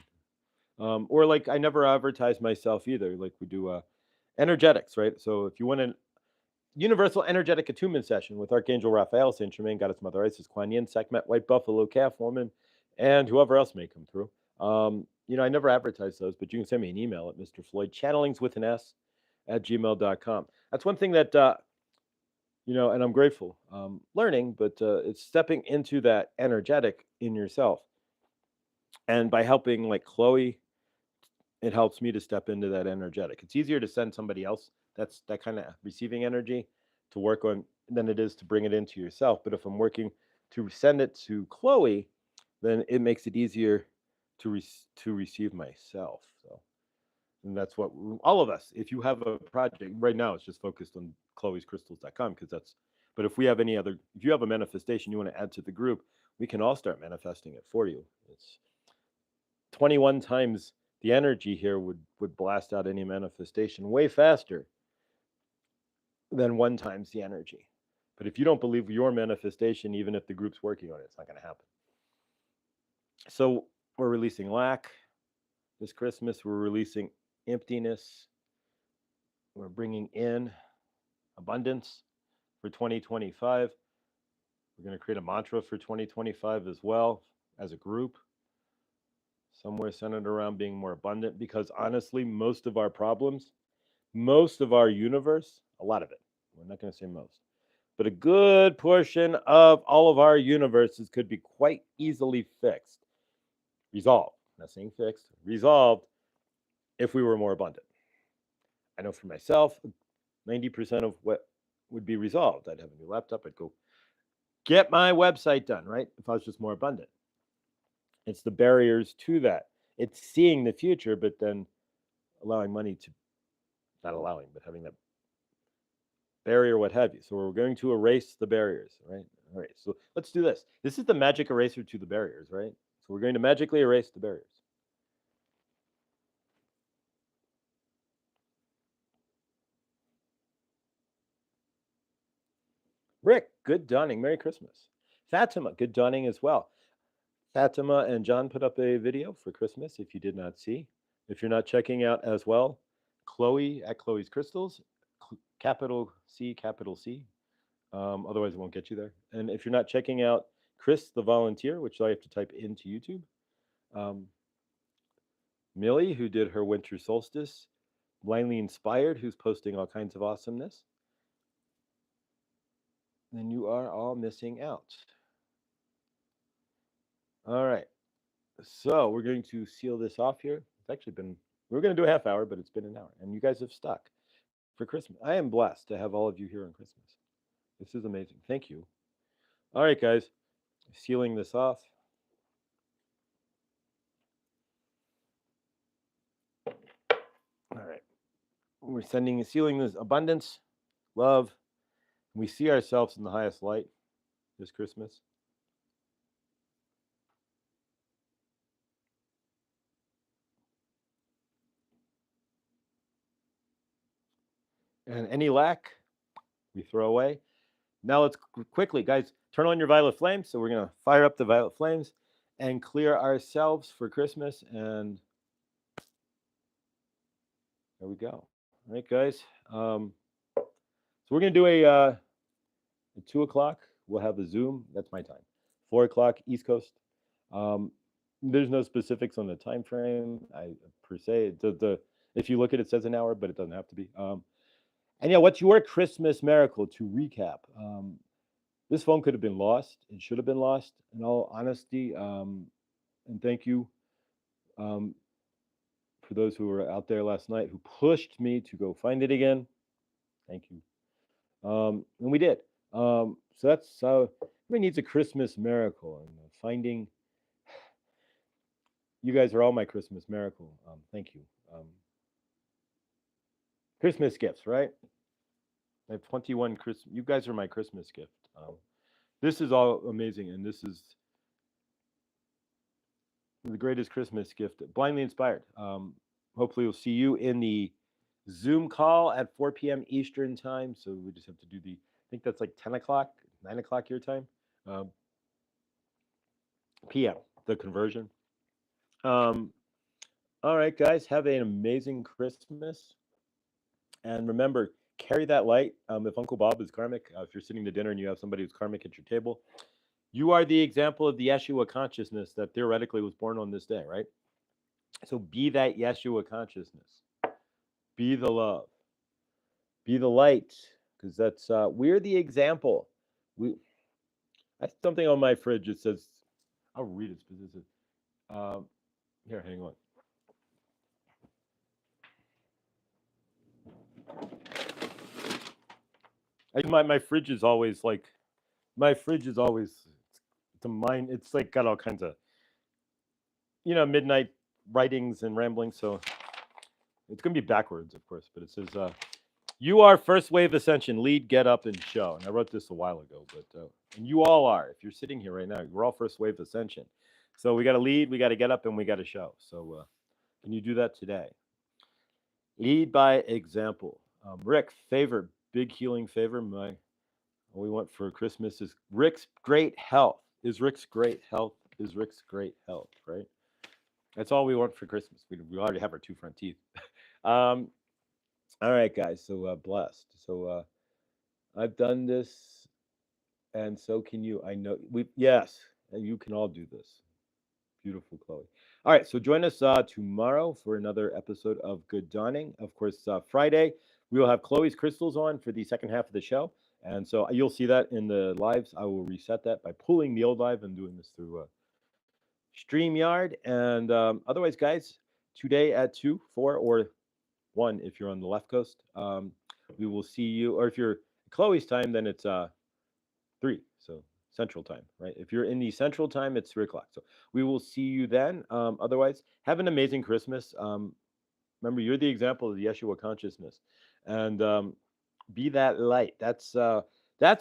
Or like I never advertise myself either. Like we do energetics, right? So if you want to Universal Energetic Attunement Session with Archangel Raphael, Saint Germain, Goddess Mother Isis, Kuan Yin, Sekhmet, White Buffalo, Calf Woman, and whoever else may come through. I never advertise those, but you can send me an email at Mr. Floyd, channelings with an S at gmail.com. That's one thing that, and I'm grateful learning, but it's stepping into that energetic in yourself. And by helping like Chloe, it helps me to step into that energetic. It's easier to send somebody else that's that kind of receiving energy to work on than it is to bring it into yourself. But if I'm working to send it to Chloe, then it makes it easier to receive myself. So, and that's what all of us. If you have a project right now, it's just focused on chloescrystals.com because that's. But if we have any other, if you have a manifestation you want to add to the group, we can all start manifesting it for you. It's 21 times the energy here would blast out any manifestation way faster than 1 times the energy. But if you don't believe your manifestation, even if the group's working on it, it's not going to happen. So we're releasing lack this Christmas. We're releasing emptiness. We're bringing in abundance for 2025. We're going to create a mantra for 2025 as well as a group, somewhere centered around being more abundant, because honestly, most of our problems, most of our universe, a lot of it, we're not going to say most, but a good portion of all of our universes could be quite easily fixed, resolved. Not saying fixed, resolved if we were more abundant. I know for myself, 90% of what would be resolved. I'd have a new laptop. I'd go get my website done, right? If I was just more abundant. It's the barriers to that. It's seeing the future, but then allowing money to, not allowing, but having that barrier, what have you. So we're going to erase the barriers, right? All right, so let's do this. This is the magic eraser to the barriers, right? So we're going to magically erase the barriers. Rick, good dawning. Merry Christmas. Fatima, good dawning as well. Fatima and John put up a video for Christmas if you did not see. If you're not checking out as well, Chloe at Chloe's Crystals, capital C, capital C. Otherwise, it won't get you there. And if you're not checking out Chris the Volunteer, which I have to type into YouTube, Millie, who did her winter solstice, Blindly Inspired, who's posting all kinds of awesomeness, then you are all missing out. All right. So we're going to seal this off here. It's actually been, we were going to do a half hour, but it's been an hour. And you guys have stuck for Christmas. I am blessed to have all of you here on Christmas. This is amazing. Thank you. All right, guys. Sealing this off. All right. We're sealing this abundance, love. We see ourselves in the highest light this Christmas. And any lack, we throw away. Now let's quickly, guys, turn on your violet flames. So we're going to fire up the violet flames and clear ourselves for Christmas. And there we go. All right, guys. So we're going to do at 2 o'clock. We'll have the Zoom. That's my time. 4 o'clock, East Coast. There's no specifics on the time frame, per se. If you look at it, it says an hour, but it doesn't have to be. And yeah, what's your Christmas miracle? To recap, this phone could have been lost. It should have been lost, in all honesty. And thank you for those who were out there last night who pushed me to go find it again. Thank you. And we did. So that's everybody needs a Christmas miracle, and finding. You guys are all my Christmas miracle. Thank you. Christmas gifts, right? I have 21 Christmas. You guys are my Christmas gift. This is all amazing, and this is the greatest Christmas gift. Blindly Inspired. Hopefully, we'll see you in the Zoom call at 4 p.m. Eastern time. So we just have to do I think that's like 10 o'clock, 9 o'clock your time. p.m. The conversion. All right, guys, have an amazing Christmas. And remember, carry that light. If Uncle Bob is karmic, if you're sitting to dinner and you have somebody who's karmic at your table, you are the example of the Yeshua consciousness that theoretically was born on this day, right? So be that Yeshua consciousness. Be the love. Be the light, because that's we're the example. That's something on my fridge. It says, I'll read it specifically. Here, hang on. My fridge is always like, it's like got all kinds of, midnight writings and ramblings. So it's going to be backwards, of course, but it says, you are first wave ascension, lead, get up, and show. And I wrote this a while ago, but and you all are. If you're sitting here right now, we're all first wave ascension. So we got to lead, we got to get up, and we got to show. So can you do that today? Lead by example. Rick, favor, big healing favor. All we want for Christmas is Rick's great health. Is Rick's great health? Is Rick's great health, right? That's all we want for Christmas. We already have our 2 front teeth. All right, guys. So blessed. So I've done this, and so can you. I know yes, you can all do this. Beautiful, Chloe. All right, so join us tomorrow for another episode of Good Dawning. Of course, Friday we will have Chloe's crystals on for the second half of the show, and so you'll see that in the lives. I will reset that by pulling the old live and doing this through StreamYard. And otherwise, guys, today at 2, 4, or 1 if you're on the left coast. We will see you, or if you're Chloe's time, then it's 3, so Central time, right? If you're in the Central time, it's 3 o'clock. So we will see you then. Otherwise, have an amazing Christmas. Remember, you're the example of the Yeshua consciousness, and be that light. That's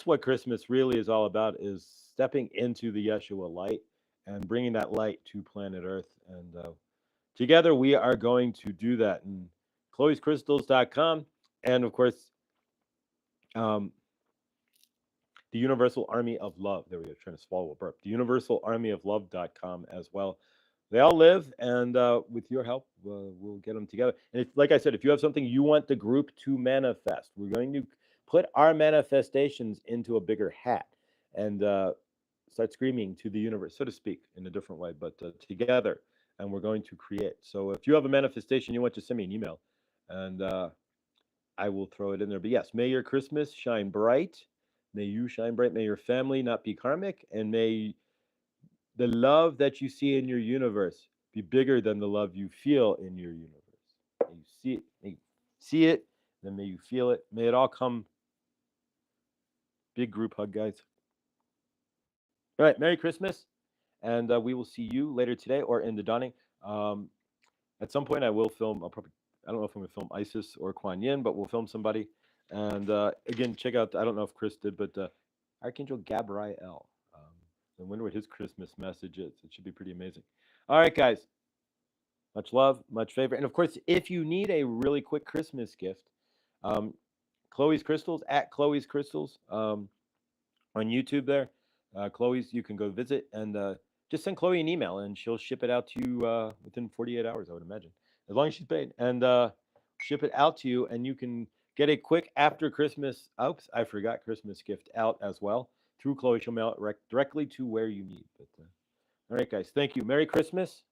what Christmas really is all about: is stepping into the Yeshua light and bringing that light to planet Earth. And together we are going to do that. And chloescrystals.com, and of course, um, the Universal Army of Love. There we go, trying to swallow a burp. The Universal Army of Love.com as well. They all live, and with your help, we'll get them together. And if, like I said, if you have something you want the group to manifest, we're going to put our manifestations into a bigger hat and start screaming to the universe, so to speak, in a different way, but together. And we're going to create. So if you have a manifestation you want, to send me an email, and I will throw it in there. But yes, may your Christmas shine bright. May you shine bright. May your family not be karmic. And may the love that you see in your universe be bigger than the love you feel in your universe. May you see it. May you see it. Then may you feel it. May it all come. Big group hug, guys. All right. Merry Christmas. And we will see you later today or in the dawning. Um, at some point, I will film. I don't know if I'm going to film Isis or Kuan Yin, but we'll film somebody. And again, check out, I don't know if Chris did, but Archangel Gabriel. I wonder what his Christmas message is. It should be pretty amazing. All right, guys. Much love, much favor. And of course, if you need a really quick Christmas gift, Chloe's Crystals at Chloe's Crystals on YouTube there. Chloe's, you can go visit and just send Chloe an email and she'll ship it out to you within 48 hours, I would imagine, as long as she's paid. And ship it out to you, and you can get a quick after Christmas, oops, I forgot Christmas gift out as well through Chloe. She'll mail it directly to where you need. But all right, guys, thank you. Merry Christmas,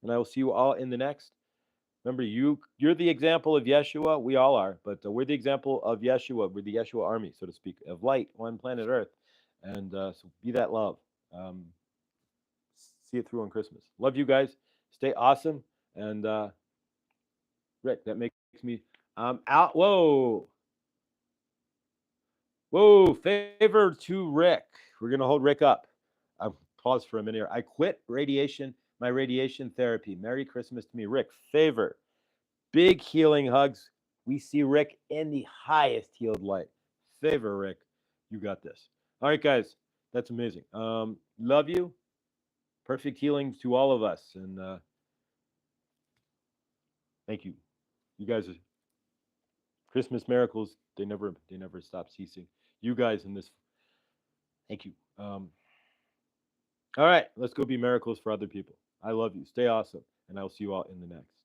and I will see you all in the next. Remember, you're the example of Yeshua. We all are, but we're the example of Yeshua. We're the Yeshua army, so to speak, of light on planet Earth. And so be that love. Um, see it through on Christmas. Love you guys. Stay awesome. And Rick, that makes me out. Whoa. Whoa. Favor to Rick. We're going to hold Rick up. I'll pause for a minute here. I quit radiation, my radiation therapy. Merry Christmas to me. Rick, favor. Big healing hugs. We see Rick in the highest healed light. Favor, Rick. You got this. All right, guys. That's amazing. Love you. Perfect healing to all of us. And thank you. You guys are Christmas miracles. They never stop ceasing. You guys in this. Thank you. All right. Let's go be miracles for other people. I love you. Stay awesome. And I'll see you all in the next.